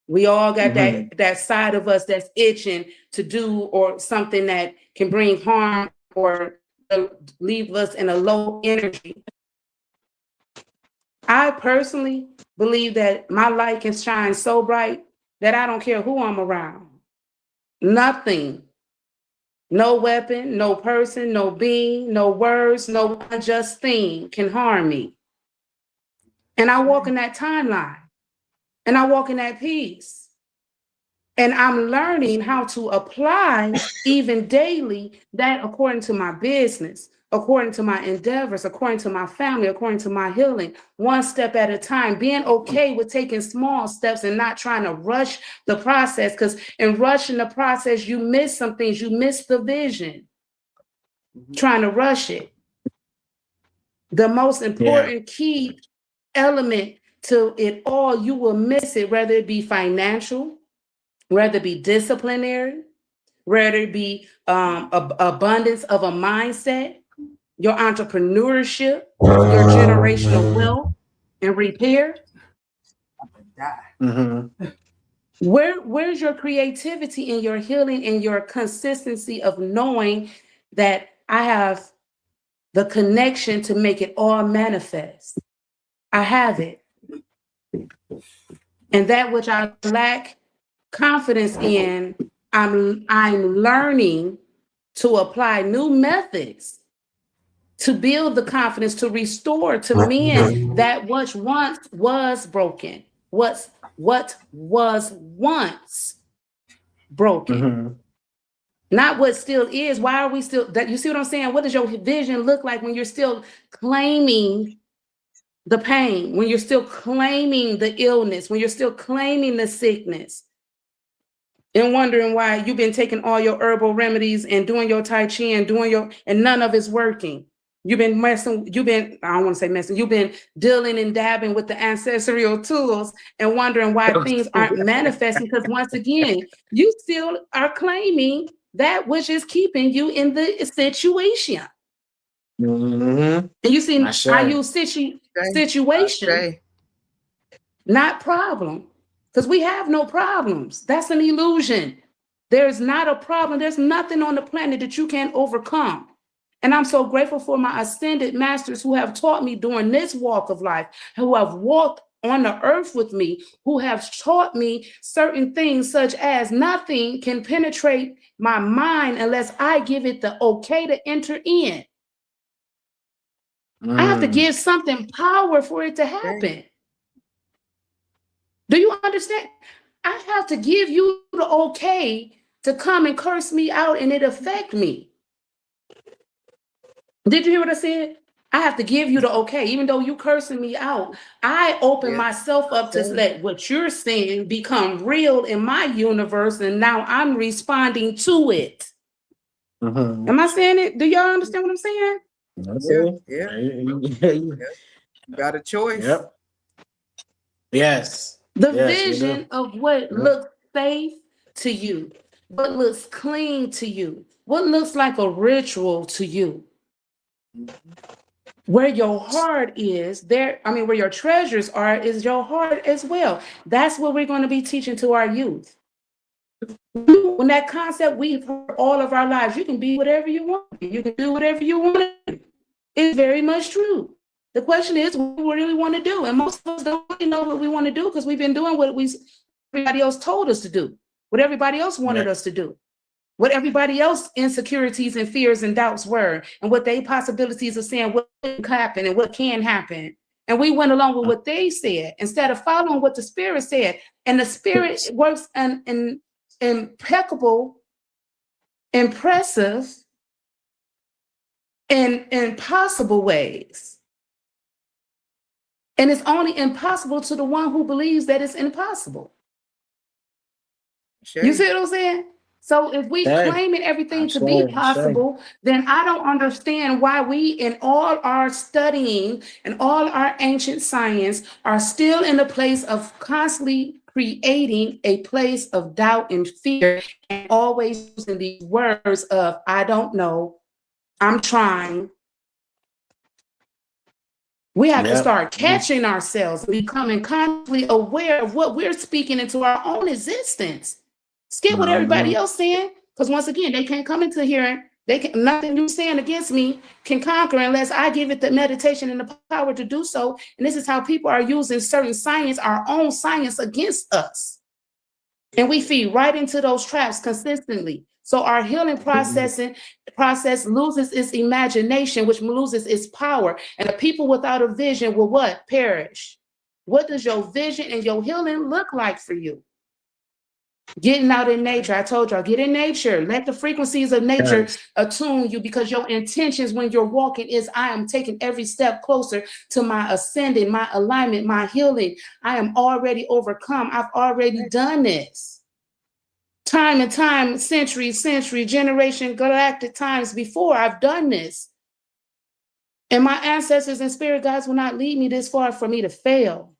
We all got that side of us that's itching to do or something that can bring harm or leave us in a low energy. I personally believe that my light can shine so bright that I don't care who I'm around. Nothing No weapon, no person, no being, no words, no unjust thing can harm me. And I walk in that timeline, and I walk in that peace. And I'm learning how to apply even daily that according to my business, according to my endeavors, according to my family, according to my healing, one step at a time, being okay with taking small steps and not trying to rush the process. Because in rushing the process, you miss some things, you miss the vision, trying to rush it. The most important key element to it all, you will miss it, whether it be financial, whether it be disciplinary, whether it be abundance of a mindset, your entrepreneurship, your generational wealth and repair. Mm-hmm. Where's your creativity and your healing and your consistency of knowing that I have the connection to make it all manifest? I have it. And that which I lack confidence in, I'm learning to apply new methods to build the confidence, to restore, to mend that which once was broken. What was once broken. Mm-hmm. Not what still is. Why are we still that? You see what I'm saying? What does your vision look like when you're still claiming the pain, when you're still claiming the illness, when you're still claiming the sickness, and wondering why you've been taking all your herbal remedies and doing your Tai Chi and none of it's working? You've been I don't want to say messing, you've been dealing and dabbing with the ancestral tools and wondering why things aren't manifesting, because once again, you still are claiming that which is keeping you in the situation. Mm-hmm. And you see, I use situation, not problem, because we have no problems. That's an illusion. There's not a problem. There's nothing on the planet that you can't overcome. And I'm so grateful for my ascended masters who have taught me during this walk of life, who have walked on the earth with me, who have taught me certain things, such as nothing can penetrate my mind unless I give it the okay to enter in. I have to give something power for it to happen. Do you understand? I have to give you the okay to come and curse me out and it affect me. Did you hear what I said? I have to give you the okay. Even though you cursing me out, I open myself up to let what you're saying become real in my universe, and now I'm responding to it. Mm-hmm. Am I saying it? Do y'all understand what I'm saying? Yeah. You got a choice. Yep. Yes. The vision of what looks safe to you, what looks clean to you, what looks like a ritual to you. Where your heart is, where your treasures are, is your heart as well. That's what we're going to be teaching to our youth. When that concept we've heard all of our lives, you can be whatever you want. You can do whatever you want to do. It's very much true. The question is, what do we really want to do? And most of us don't really know what we want to do because we've been doing what everybody else told us to do, what everybody else wanted us to do, what everybody else insecurities and fears and doubts were, and what they possibilities of saying what can happen and what can happen. And we went along with what they said instead of following what the Spirit said. And the Spirit works in impeccable, impressive, and impossible ways. And it's only impossible to the one who believes that it's impossible. You see what I'm saying? So if we claiming everything to be possible, then I don't understand why we, in all our studying and all our ancient science, are still in a place of constantly creating a place of doubt and fear, and always using these words of, I don't know, I'm trying. We have to start catching ourselves, becoming constantly aware of what we're speaking into our own existence. Skip what everybody else saying, because once again, they can't come into here. Nothing you saying against me can conquer unless I give it the meditation and the power to do so. And this is how people are using certain science, our own science, against us. And we feed right into those traps consistently. So our healing process loses its imagination, which loses its power. And the people without a vision will what? Perish. What does your vision and your healing look like for you? Getting out in nature. I told y'all, get in nature. Let the frequencies of nature attune you, because your intentions when you're walking is, I am taking every step closer to my ascending, my alignment, my healing. I am already overcome. I've already done this. Time and time, century, generation, galactic times before, I've done this. And my ancestors and spirit guides will not lead me this far for me to fail.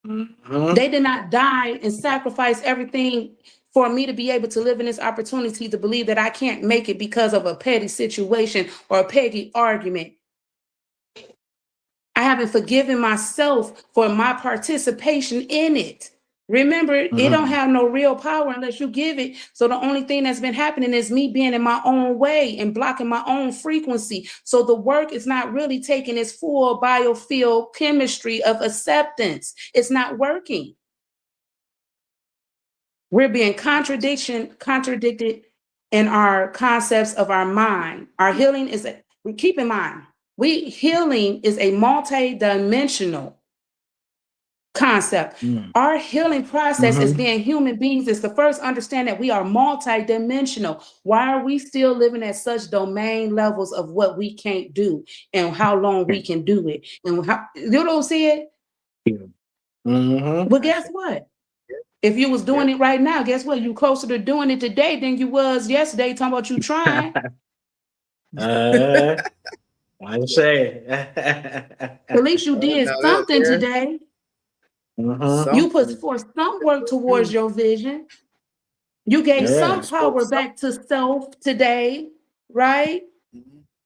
They did not die and sacrifice everything for me to be able to live in this opportunity to believe that I can't make it because of a petty situation or a petty argument. I haven't forgiven myself for my participation in it. Remember, it don't have no real power unless you give it. So the only thing that's been happening is me being in my own way and blocking my own frequency. So the work is not really taking its full biofield chemistry of acceptance. It's not working. We're being contradicted in our concepts of our mind. Our healing is, keep in mind, healing is a multi-dimensional concept. Our healing process as being human beings is to first understand that we are multi-dimensional. Why are we still living at such domain levels of what we can't do and how long we can do it? And how, you don't see it? But guess what? If you was doing it right now, guess what? You closer to doing it today than you was yesterday, talking about you trying. I say. At least you did something today. You put forth some work towards your vision. You gave some power back to self today, right?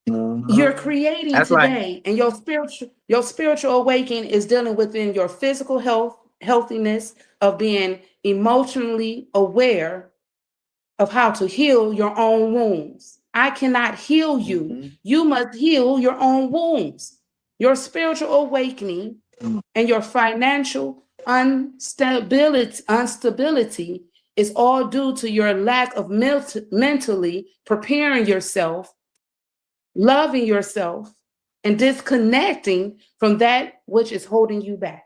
You're creating today, and your spiritual awakening is dealing within your physical healthiness of being emotionally aware of how to heal your own wounds. I cannot heal you. You must heal your own wounds. Your spiritual awakening and your financial instability is all due to your lack of mentally preparing yourself, loving yourself, and disconnecting from that which is holding you back.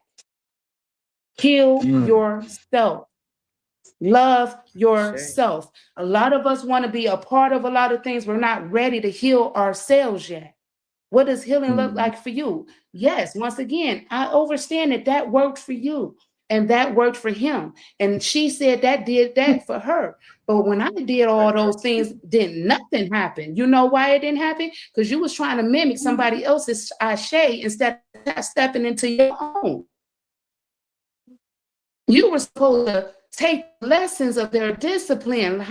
Heal yourself. Love yourself. A lot of us want to be a part of a lot of things. We're not ready to heal ourselves yet. What does healing look like for you? Yes, once again, I understand that worked for you and that worked for him. And she said that did that for her. But when I did all those things, then nothing happened. You know why it didn't happen? Because you was trying to mimic somebody else's ashe instead of stepping into your own. You were supposed to take lessons of their discipline.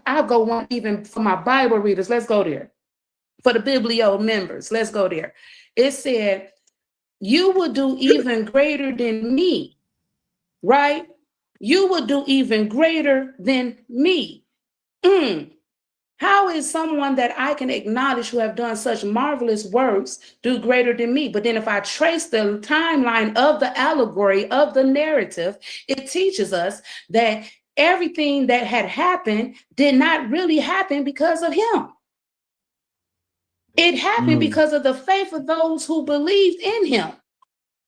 I'll go one even for my Bible readers. Let's go there. For the Biblio members, let's go there. It said, you will do even greater than me, right? You will do even greater than me. How is someone that I can acknowledge who have done such marvelous works do greater than me? But then if I trace the timeline of the allegory of the narrative, it teaches us that everything that had happened did not really happen because of him. It happened because of the faith of those who believed in him.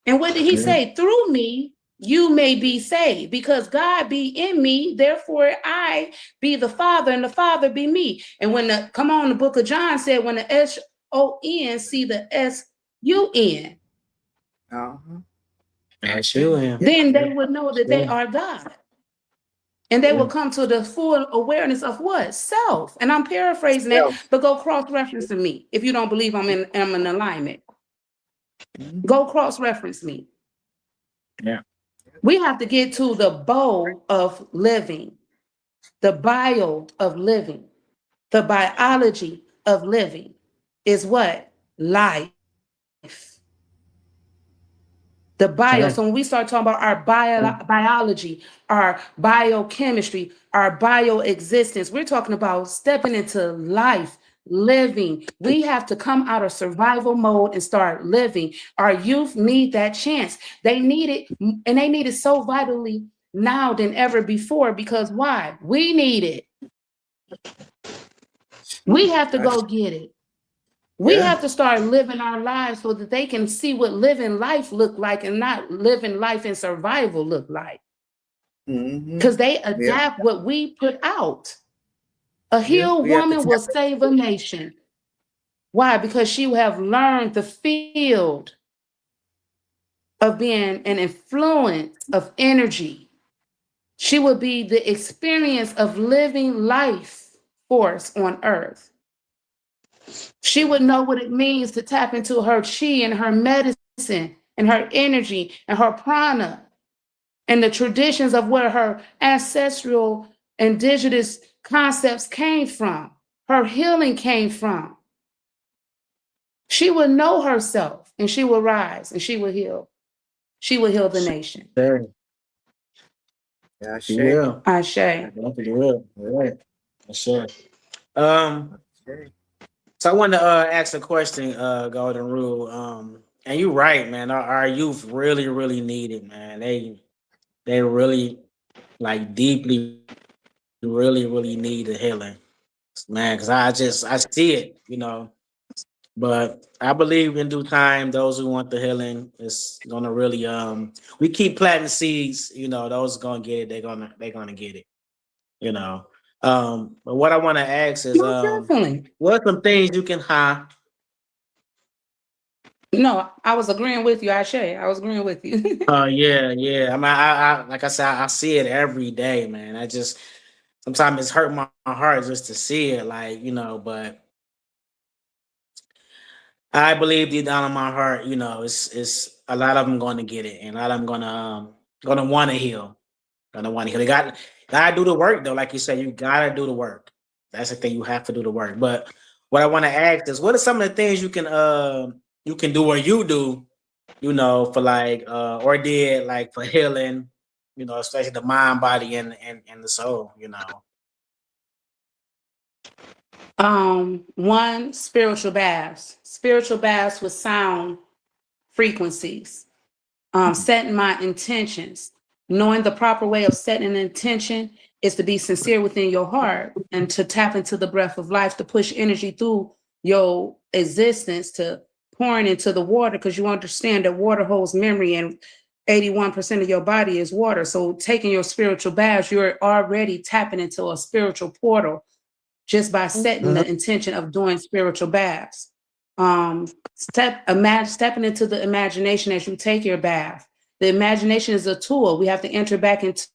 And what did he say? Through me, you may be saved, because God be in me, therefore I be the Father, and the Father be me. And when the book of John said, when the S-O-N see the S-U-N, then they would know that they are God. And they will come to the full awareness of what? Self. And I'm paraphrasing that, but go cross-reference to me if you don't believe I'm in alignment. Go cross-reference me. Yeah. We have to get to the bow of living, the bio of living, the biology of living is what? Life. The bio. So when we start talking about our biology, our biochemistry, our bioexistence, we're talking about stepping into life, living. We have to come out of survival mode and start living. Our youth need that chance. They need it, and they need it so vitally now than ever before, because why? We need it. We have to go get it. We Yeah. have to start living our lives so that they can see what living life look like and not living life in survival look like. Because they adapt what we put out. A healed woman will save a nation. Why? Because she will have learned the field of being an influence of energy. She will be the experience of living life force on earth. She would know what it means to tap into her chi and her medicine and her energy and her prana and the traditions of where her ancestral indigenous concepts came from, her healing came from. She will know herself and she will rise and she will heal. She will heal the nation. Sure. Yeah, She will. Ashe. She will. Right. Sure. So I wanted to ask a question, Golden Rule. And you're right, man. Our youth really, really need it, man. They really like deeply, really, really need the healing, man. Because I see it, you know. But I believe in due time, those who want the healing is gonna really we keep planting seeds, you know, those gonna get it, they're gonna get it, you know. But what I want to ask is Definitely. what are some things you can No, I was agreeing with you, Ashe. I was agreeing with you. yeah. I mean, I like I said, I see it every day, man. I just sometimes it's hurt my heart just to see it, like, you know, but I believe deep down in my heart, you know, it's a lot of them going to get it, and a lot of them gonna want to heal, gonna want to heal. They gotta do the work though, like you said, you gotta do the work. That's the thing, you have to do the work. But what I want to ask is, what are some of the things you can do or you do, you know, for like or did like for healing, you know, especially the mind, body, and the soul, you know. One, spiritual baths with sound frequencies. Setting my intentions. Knowing the proper way of setting an intention is to be sincere within your heart and to tap into the breath of life, to push energy through your existence, to pouring into the water, because you understand that water holds memory and 81% of your body is water. So taking your spiritual baths, you're already tapping into a spiritual portal just by setting the intention of doing spiritual baths. Stepping into the imagination as you take your bath. The imagination is a tool. We have to enter back into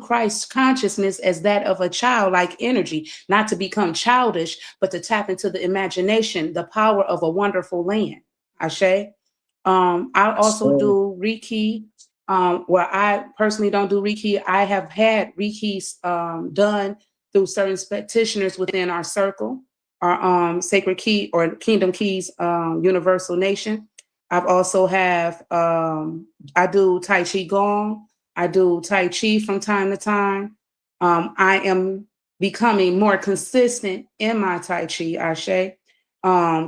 Christ's consciousness as that of a childlike energy, not to become childish, but to tap into the imagination, the power of a wonderful land. Ashe. I also do Reiki. Where I personally don't do Reiki, I have had Reiki done through certain practitioners within our circle, our Sacred Key or Kingdom Keys Universal Nation. I've also have I do Tai Chi Gong. I do Tai Chi from time to time. I am becoming more consistent in my Tai Chi, Ashe.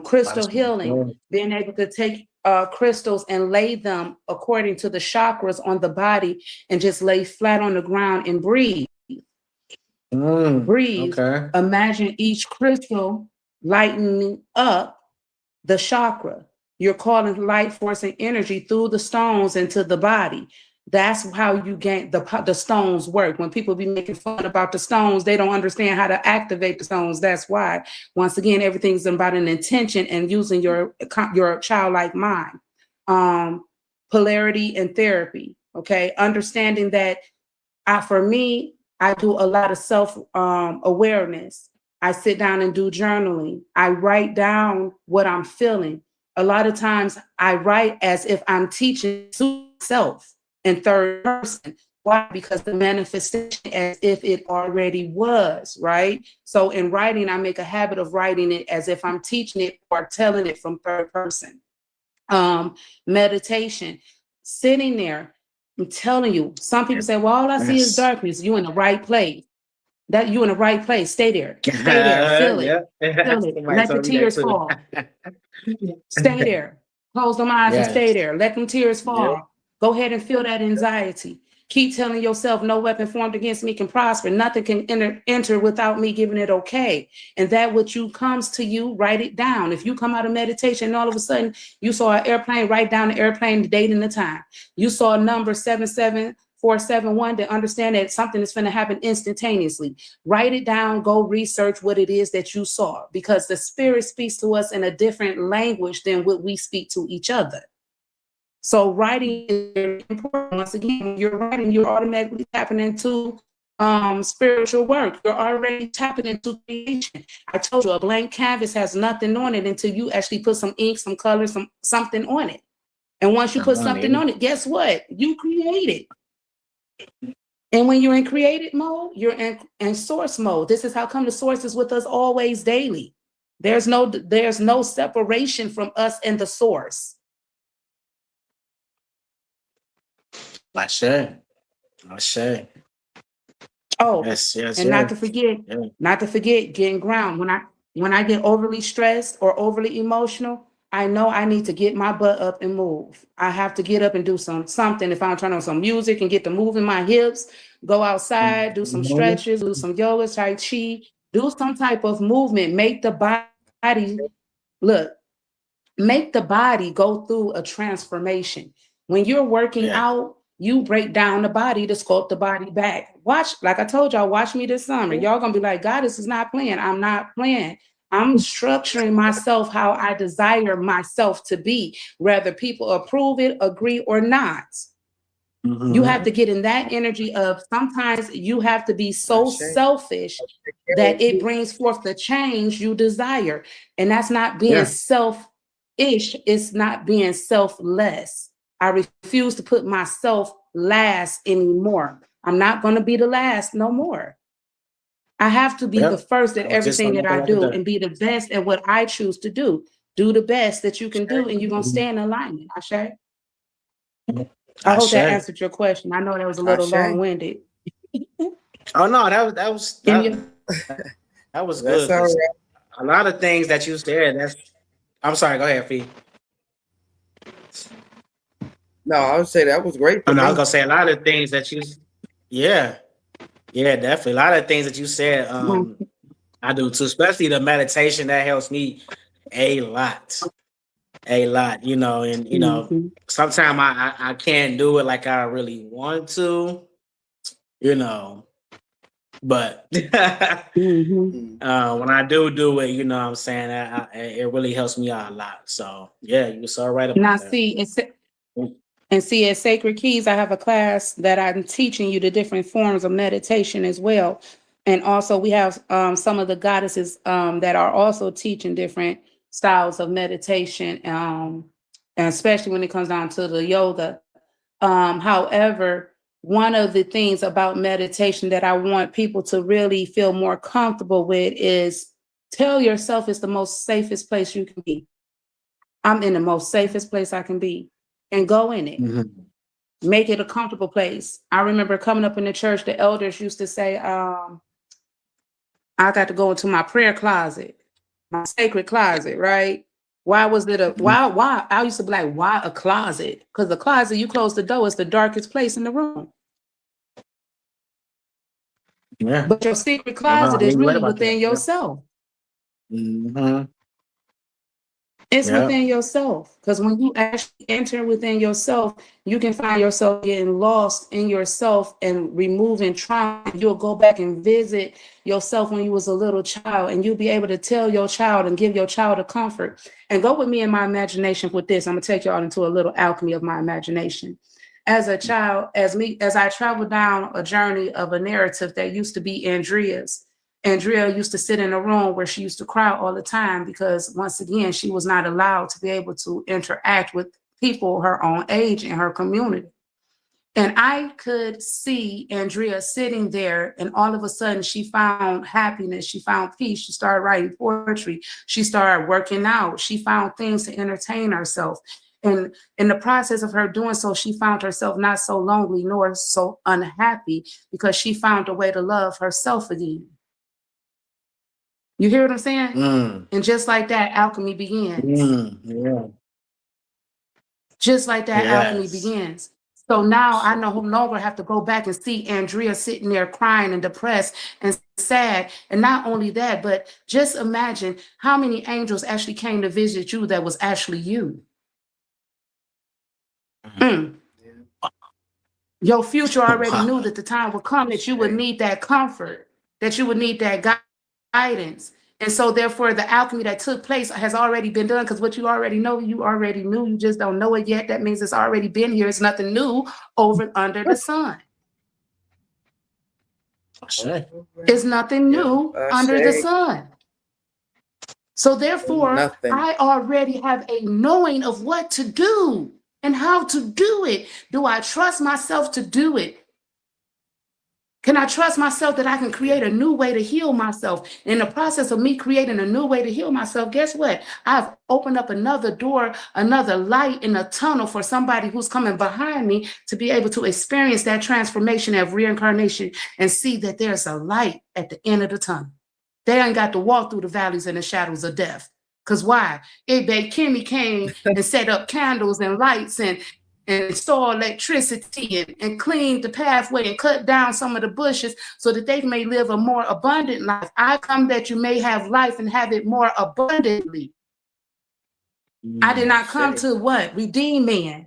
Crystal healing, being able to take crystals and lay them according to the chakras on the body and just lay flat on the ground and breathe. Breathe. Okay. Imagine each crystal lightening up the chakra. You're calling light force and energy through the stones into the body. That's how you gain the stones work. When people be making fun about the stones, they don't understand how to activate the stones. That's why, once again, everything's about an intention and using your childlike mind. Polarity and therapy. Okay, understanding that for me, I do a lot of self awareness. I sit down and do journaling. I write down what I'm feeling. A lot of times I write as if I'm teaching myself in third person. Why? Because the manifestation as if it already was, right? So in writing, I make a habit of writing it as if I'm teaching it or telling it from third person. Meditation, sitting there, I'm telling you, some people say, well, all I see is darkness. You in the right place. That you in the right place. Stay there. Stay there. Feel it. Feel it. Let the tears fall. Stay there. Close them eyes and stay there. Let them tears fall. Go ahead and feel that anxiety. Keep telling yourself, no weapon formed against me can prosper. Nothing can enter without me giving it okay. And that what you comes to you, write it down. If you come out of meditation and all of a sudden you saw an airplane, write down the airplane, the date and the time. You saw a number 77471, to understand that something is going to happen instantaneously. Write it down, go research what it is that you saw, because the spirit speaks to us in a different language than what we speak to each other. So writing is very important. Once again, when you're writing, you're automatically tapping into spiritual work. You're already tapping into creation. I told you, a blank canvas has nothing on it until you actually put some ink, some color, something on it. And once you put something on it, guess what? You create it. And when you're in creative mode, you're in source mode. This is how come the source is with us always daily. There's no separation from us and the source. I share. Oh, yes, and not to forget getting ground. When I get overly stressed or overly emotional, I know I need to get my butt up and move. I have to get up and do something. If I'm turn on some music and get to moving my hips, go outside, do some stretches, do some yoga, tai chi, do some type of movement. Make the body go through a transformation. When you're working out, you break down the body to sculpt the body back. Watch, like I told y'all, watch me this summer. Y'all gonna be like, Goddess is not playing. I'm not playing. I'm structuring myself how I desire myself to be, whether people approve it, agree, or not. You have to get in that energy of sometimes you have to be so selfish that it brings forth the change you desire. And that's not being selfish, it's not being selfless. I refuse to put myself last anymore. I'm not going to be the last no more. I have to be the first at everything that I do and be the best at what I choose to do. Do the best that you can do, and you're going to stay in alignment. I hope that answered your question. I know that was a little long-winded. Oh no, that was good. Right. A lot of things that you said. I'm sorry. Go ahead, Fee. No, I would say that was great. I was gonna say a lot of things that you. Yeah, definitely. A lot of things that you said. I do too, especially the meditation. That helps me a lot. You know, and you know, sometimes I can't do it like I really want to. You know, but when I do it, you know what I'm saying, it really helps me out a lot. So yeah, you were so right about now, that. See, at Sacred Keys, I have a class that I'm teaching you the different forms of meditation as well. And also we have some of the goddesses that are also teaching different styles of meditation, and especially when it comes down to the yoga. However, one of the things about meditation that I want people to really feel more comfortable with is tell yourself it's the most safest place you can be. I'm in the most safest place I can be, and go in it. Make it a comfortable place. I remember coming up in the church, the elders used to say, I got to go into my prayer closet, my sacred closet, right? Why was it why? I used to be like, why a closet? Because the closet, you close the door, it's the darkest place in the room. Yeah. But your secret closet is really within yourself. It's within yourself. Because when you actually enter within yourself, you can find yourself getting lost in yourself and removing trauma. You'll go back and visit yourself when you was a little child, and you'll be able to tell your child and give your child a comfort. And go with me in my imagination with this. I'm gonna take y'all into a little alchemy of my imagination. As a child, as I traveled down a journey of a narrative that used to be Andrea's. Andrea used to sit in a room where she used to cry all the time because, once again, she was not allowed to be able to interact with people her own age in her community. And I could see Andrea sitting there, and all of a sudden she found happiness, she found peace, she started writing poetry, she started working out, she found things to entertain herself. And in the process of her doing so, she found herself not so lonely nor so unhappy because she found a way to love herself again. You hear what I'm saying? And just like that, alchemy begins. Just like that, alchemy begins. So now I no longer have to go back and see Andrea sitting there crying and depressed and sad. And not only that, but just imagine how many angels actually came to visit you that was actually you. Mm. Your future already knew that the time would come that you would need that comfort, that you would need that guidance. And so therefore the alchemy that took place has already been done, because what you already know, you already knew, you just don't know it yet. That means it's already been here. It's nothing new under the sun. It's nothing new under the sun. So therefore, I already have a knowing of what to do and how to do it. Do I trust myself to do it? Can I trust myself that I can create a new way to heal myself? In the process of me creating a new way to heal myself, guess what? I've opened up another door, another light in a tunnel for somebody who's coming behind me to be able to experience that transformation of reincarnation and see that there's a light at the end of the tunnel. They ain't got to walk through the valleys and the shadows of death. Because why? Kimmy came and set up candles and lights and install electricity and clean the pathway and cut down some of the bushes so that they may live a more abundant life. I come that you may have life and have it more abundantly. I did not come to what? Redeem man.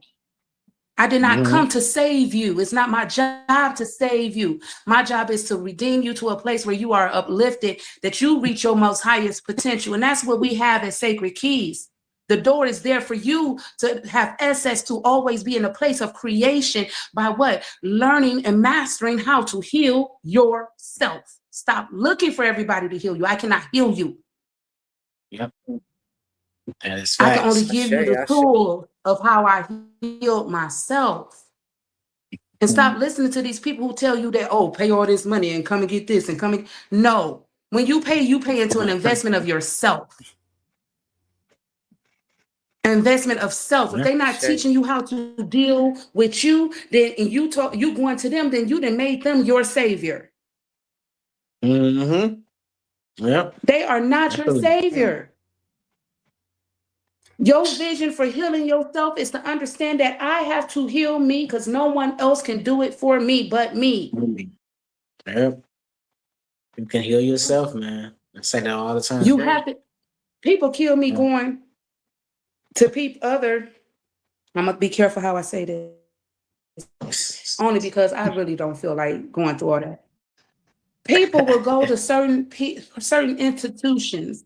I did not come to save you. It's not my job to save you. My job is to redeem you to a place where you are uplifted, that you reach your most highest potential. And that's what we have at Sacred Keys. The door is there for you to have access to always be in a place of creation by what? Learning and mastering how to heal yourself. Stop looking for everybody to heal you. I cannot heal you. Yep. That is I can only give you the tool of how I healed myself. And stop listening to these people who tell you that, oh, pay all this money and come and get this and come and... No. When you pay into an investment of yourself. Investment of self. If they're not teaching you how to deal with you, then and you going to them, then you done made them your savior. Yep. They are not your savior. Your vision for healing yourself is to understand that I have to heal me because no one else can do it for me but me. Yep. You can heal yourself, man. I say that all the time. You have to. People kill me going to other. I'm gonna be careful how I say this, only because I really don't feel like going through all that. People will go to certain institutions,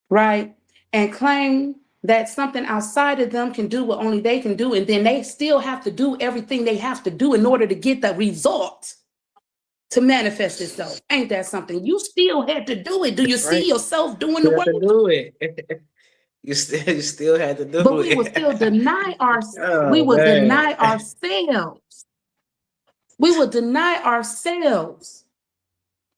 right, and claim that something outside of them can do what only they can do, and then they still have to do everything they have to do in order to get the result to manifest itself. Ain't that something? You still had to do it. Do you see yourself doing the work? To do it. You still had to do it. But we will still deny ourselves. We will deny ourselves. We will deny ourselves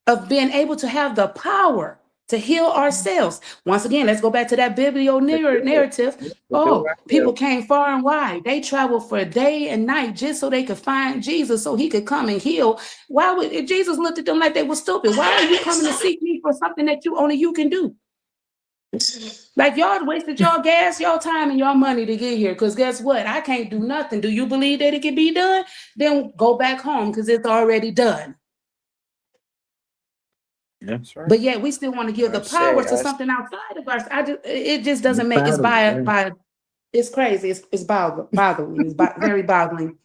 of being able to have the power to heal ourselves. Once again, let's go back to that biblical narrative. Oh, people came far and wide. They traveled for day and night just so they could find Jesus so he could come and heal. Why would Jesus looked at them like they were stupid? Why are you coming to seek me for something that only you can do? Like y'all wasted y'all gas, y'all time, and y'all money to get here. Because guess what? I can't do nothing. Do you believe that it can be done? Then go back home because it's already done. Yeah, that's right. But yet we still want to give the power to something outside of us. It just doesn't make it's it's crazy. It's boggling. It's very boggling.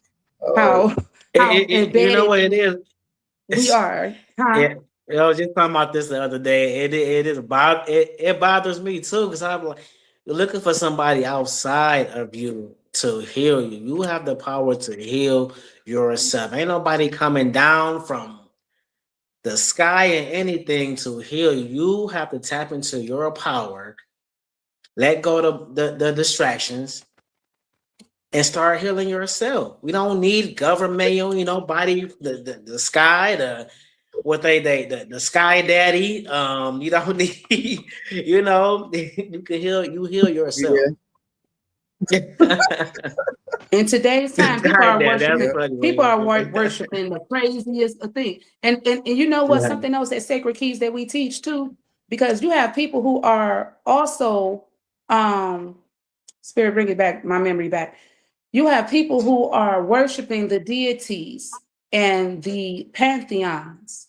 How you know what it is? We are. Huh? Yeah. I was just talking about this the other day. It bothers me too, because I'm like, you're looking for somebody outside of you to heal you. You have the power to heal yourself. Ain't nobody coming down from the sky and anything to heal you. You have to tap into your power, let go of the distractions, and start healing yourself. We don't need government, nobody, the sky, the sky daddy. You don't need, you can heal yourself. Yeah. In today's time, people are worshiping the craziest thing. And you know what? Something else at Sacred Keys that we teach too, because you have people who are also Spirit, bring it back, my memory back. You have people who are worshiping the deities and the pantheons.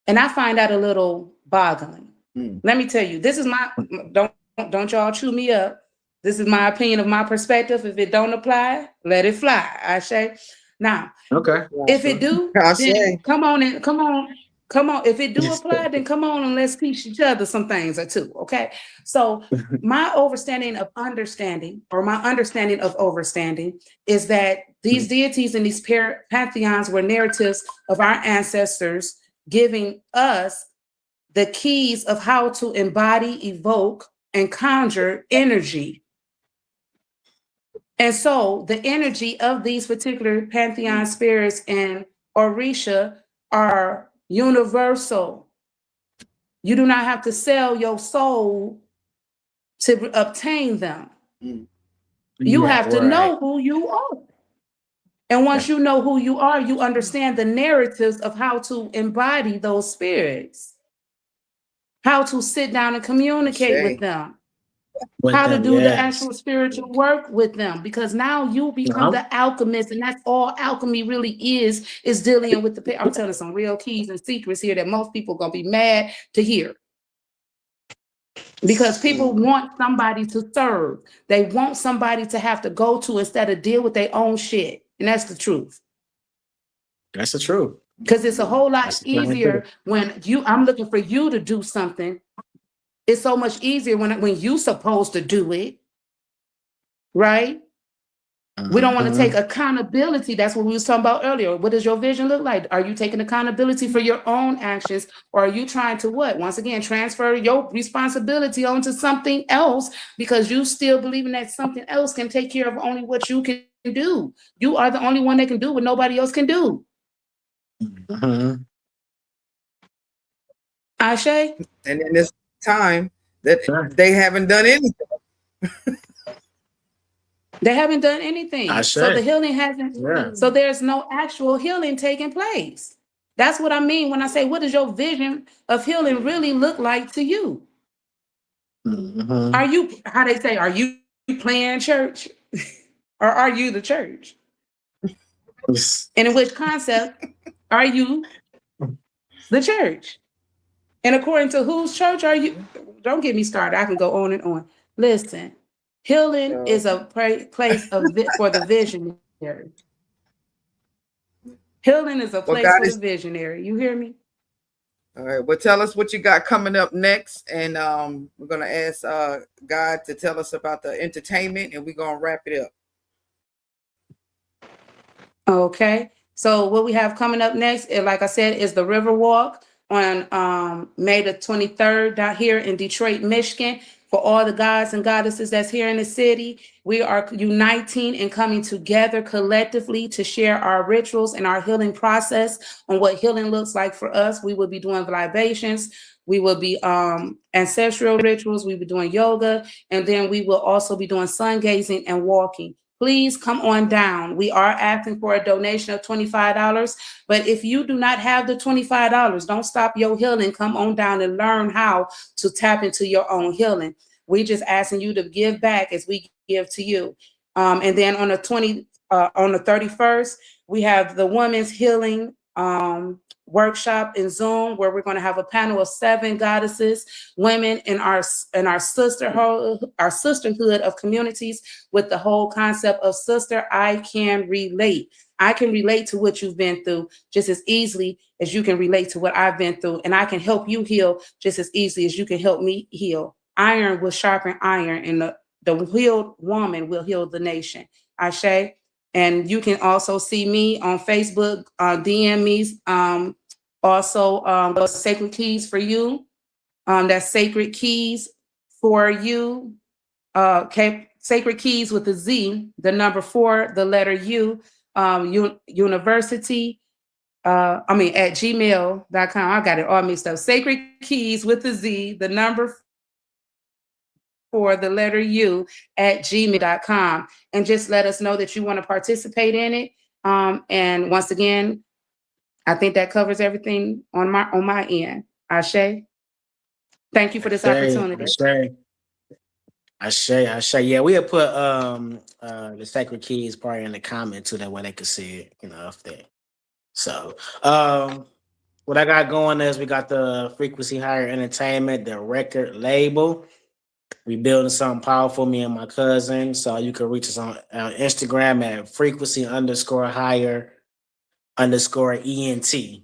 And I find that a little boggling. Let me tell you, this is my, don't y'all chew me up. This is my opinion of my perspective. If it don't apply, let it fly, I say. Now, Okay. if it do, I then say. come on. If it do apply, then come on and let's teach each other some things or two. Okay. So my understanding of overstanding is that these deities and these pantheons were narratives of our ancestors giving us the keys of how to embody, evoke, and conjure energy. And so the energy of these particular pantheon spirits and Orisha are universal. You do not have to sell your soul to obtain them. You have to know who you are. And once you know who you are, you understand the narratives of how to embody those spirits, how to sit down and communicate with them. How to do the actual spiritual work with them, because now you become the alchemist, and that's all alchemy really is dealing with the. I'm telling some real keys and secrets here that most people gonna be mad to hear, because people want somebody to serve. They want somebody to have to go to instead of deal with their own shit, and that's the truth. That's the truth. Because it's a whole lot easier when I'm looking for you to do something. It's so much easier when you supposed to do it, right? We don't want to take accountability. That's what we was talking about earlier. What does your vision look like? Are you taking accountability for your own actions, or are you trying to what? Once again, transfer your responsibility onto something else because you still believing that something else can take care of only what you can do. You are the only one that can do what nobody else can do. Ashe? And in this time that they haven't done anything. They haven't done anything. So the healing hasn't. Yeah. So there's no actual healing taking place. That's what I mean when I say, what does your vision of healing really look like to you? Are you, how they say, are you playing church or are you the church? And in which concept are you the church? And according to whose church are you? Don't get me started. I can go on and on. Listen, healing is a place for the visionary. Healing is a place for the visionary. You hear me? All right. Well, tell us what you got coming up next. And we're going to ask God to tell us about the entertainment, and we're going to wrap it up. Okay. So what we have coming up next, like I said, is the River Walk on May the 23rd down here in Detroit, Michigan. For all the gods and goddesses that's here in the city, we are uniting and coming together collectively to share our rituals and our healing process on what healing looks like for us. We will be doing libations. We will be ancestral rituals. We will be doing yoga. And then we will also be doing sun gazing and walking. Please come on down. We are asking for a donation of $25. But if you do not have the $25, don't stop your healing. Come on down and learn how to tap into your own healing. We just asking you to give back as we give to you. And then on the 31st, we have the Women's Healing workshop in Zoom, where we're going to have a panel of 7 goddesses, women in our sisterhood of communities, with the whole concept of sister, I can relate. I can relate to what you've been through just as easily as you can relate to what I've been through. And I can help you heal just as easily as you can help me heal. Iron will sharpen iron, and the healed woman will heal the nation. Ashe. And you can also see me on Facebook, DM me. Also, SacredKeyz4U. That's SacredKeyz4U. SacredKeyz with the Z, the number 4, the letter U, University. At gmail.com. I got it all mixed up. SacredKeyz with the Z, the number 4, the letter U, at gmail.com. And just let us know that you want to participate in it. And once again, I think that covers everything on my end. Ashe. Thank you for this opportunity. Ashe. I share. Yeah, we'll put the Sacred Keys part in the comment too, that way they could see it, if they. So what I got going is we got the Frequency Higher Entertainment, the record label. We building something powerful, me and my cousin. So you can reach us on Instagram at frequency_higher_ENT.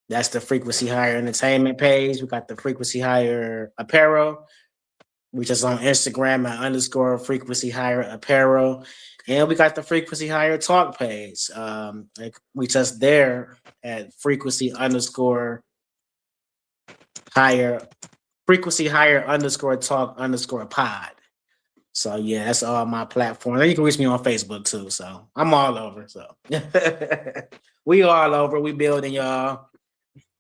That's the Frequency Higher Entertainment page. We got the Frequency Higher Apparel. Reach us on Instagram at _Frequency Higher Apparel. And we got the Frequency Higher Talk page. Reach us there at frequency_higher _talk_pod. So yeah, that's all my platforms. And you can reach me on Facebook too. So I'm all over. So we all over. We building, y'all.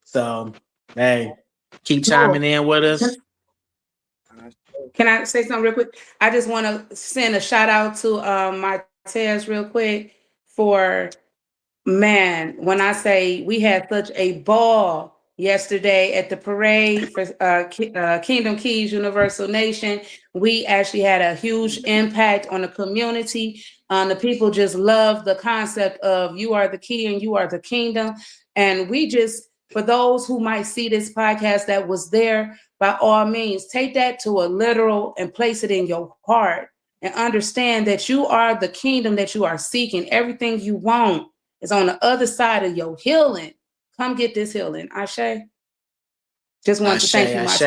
So hey, keep chiming in with us. Can I say something real quick? I just want to send a shout out to my Tez real quick for, man, when I say we had such a ball yesterday at the parade for Kingdom Keys Universal Nation. We actually had a huge impact on the community. The people just love the concept of you are the key and you are the kingdom. And we just, for those who might see this podcast that was there, by all means, take that to a literal and place it in your heart and understand that you are the kingdom that you are seeking. Everything you want is on the other side of your healing. Come get this healing. Ashe. Just wanted to thank you, my Ashe.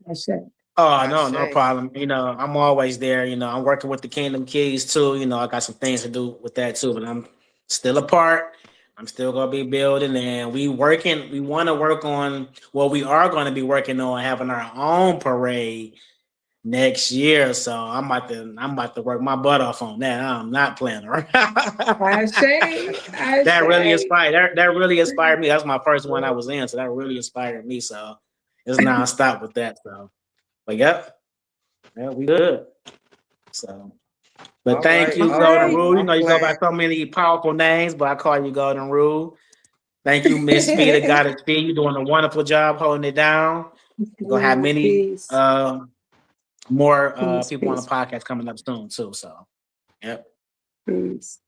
Ashe. Oh, no problem. I'm always there. I'm working with the Kingdom Keys too. I got some things to do with that too, but I'm still a part. I'm still gonna be building, and we want to work on. Well, we are going to be working on having our own parade next year. So I'm about to work my butt off on that. I'm not playing around. That really inspired. That really inspired me. That's my first one I was in, so that really inspired me. So it's nonstop with that. So, but yep, yeah, we good. So. But thank you, Golden Rule. You go by so many powerful names, but I call you Golden Rule. Thank you, Miss Fee, the Goddess Fee. You're doing a wonderful job holding it down. We're gonna have many more people on the podcast coming up soon too. So, yep. Peace.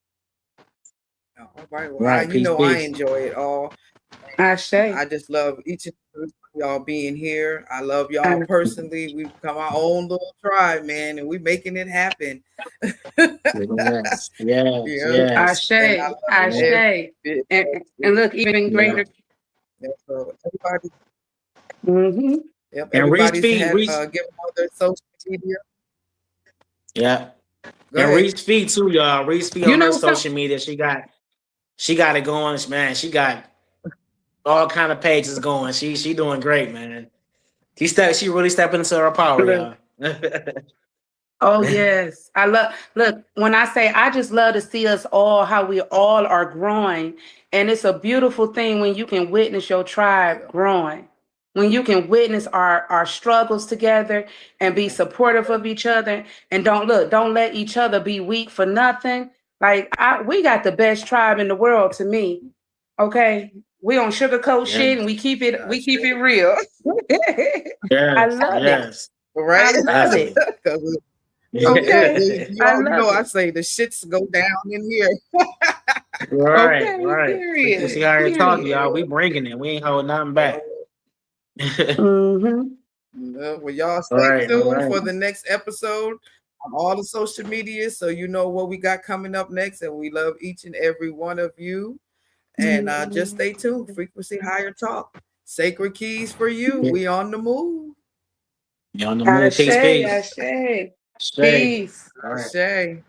All right. Well, I enjoy it all. I just love each and every y'all being here. I love y'all personally. We've become our own little tribe, man, and we're making it happen. Yes. Ashe. And look, even greater. So everybody. Mm-hmm. Yep. Everybody's give all their social media. Yeah. And Reese Fee too, y'all. Reese Fee on her social media. She got it going, man. She got all kind of pages going. She doing great, man. She really stepping into her power, y'all. Oh yes. Look, when I say I just love to see us all, how we all are growing. And it's a beautiful thing when you can witness your tribe growing. When you can witness our struggles together and be supportive of each other, and don't let each other be weak for nothing. Like we got the best tribe in the world to me. Okay. We don't sugarcoat shit and we keep it real. I love it. Right? I love it. Okay. I say the shits go down in here. Right. We see how you're talking, y'all. We bringing it. We ain't holding nothing back. Well, y'all stay tuned for the next episode on all the social media, so you know what we got coming up next. And we love each and every one of you. And just stay tuned. Frequency Higher Talk. Sacred Keys for you. We on the move. You on the move. Peace. Peace. All right. Ashe.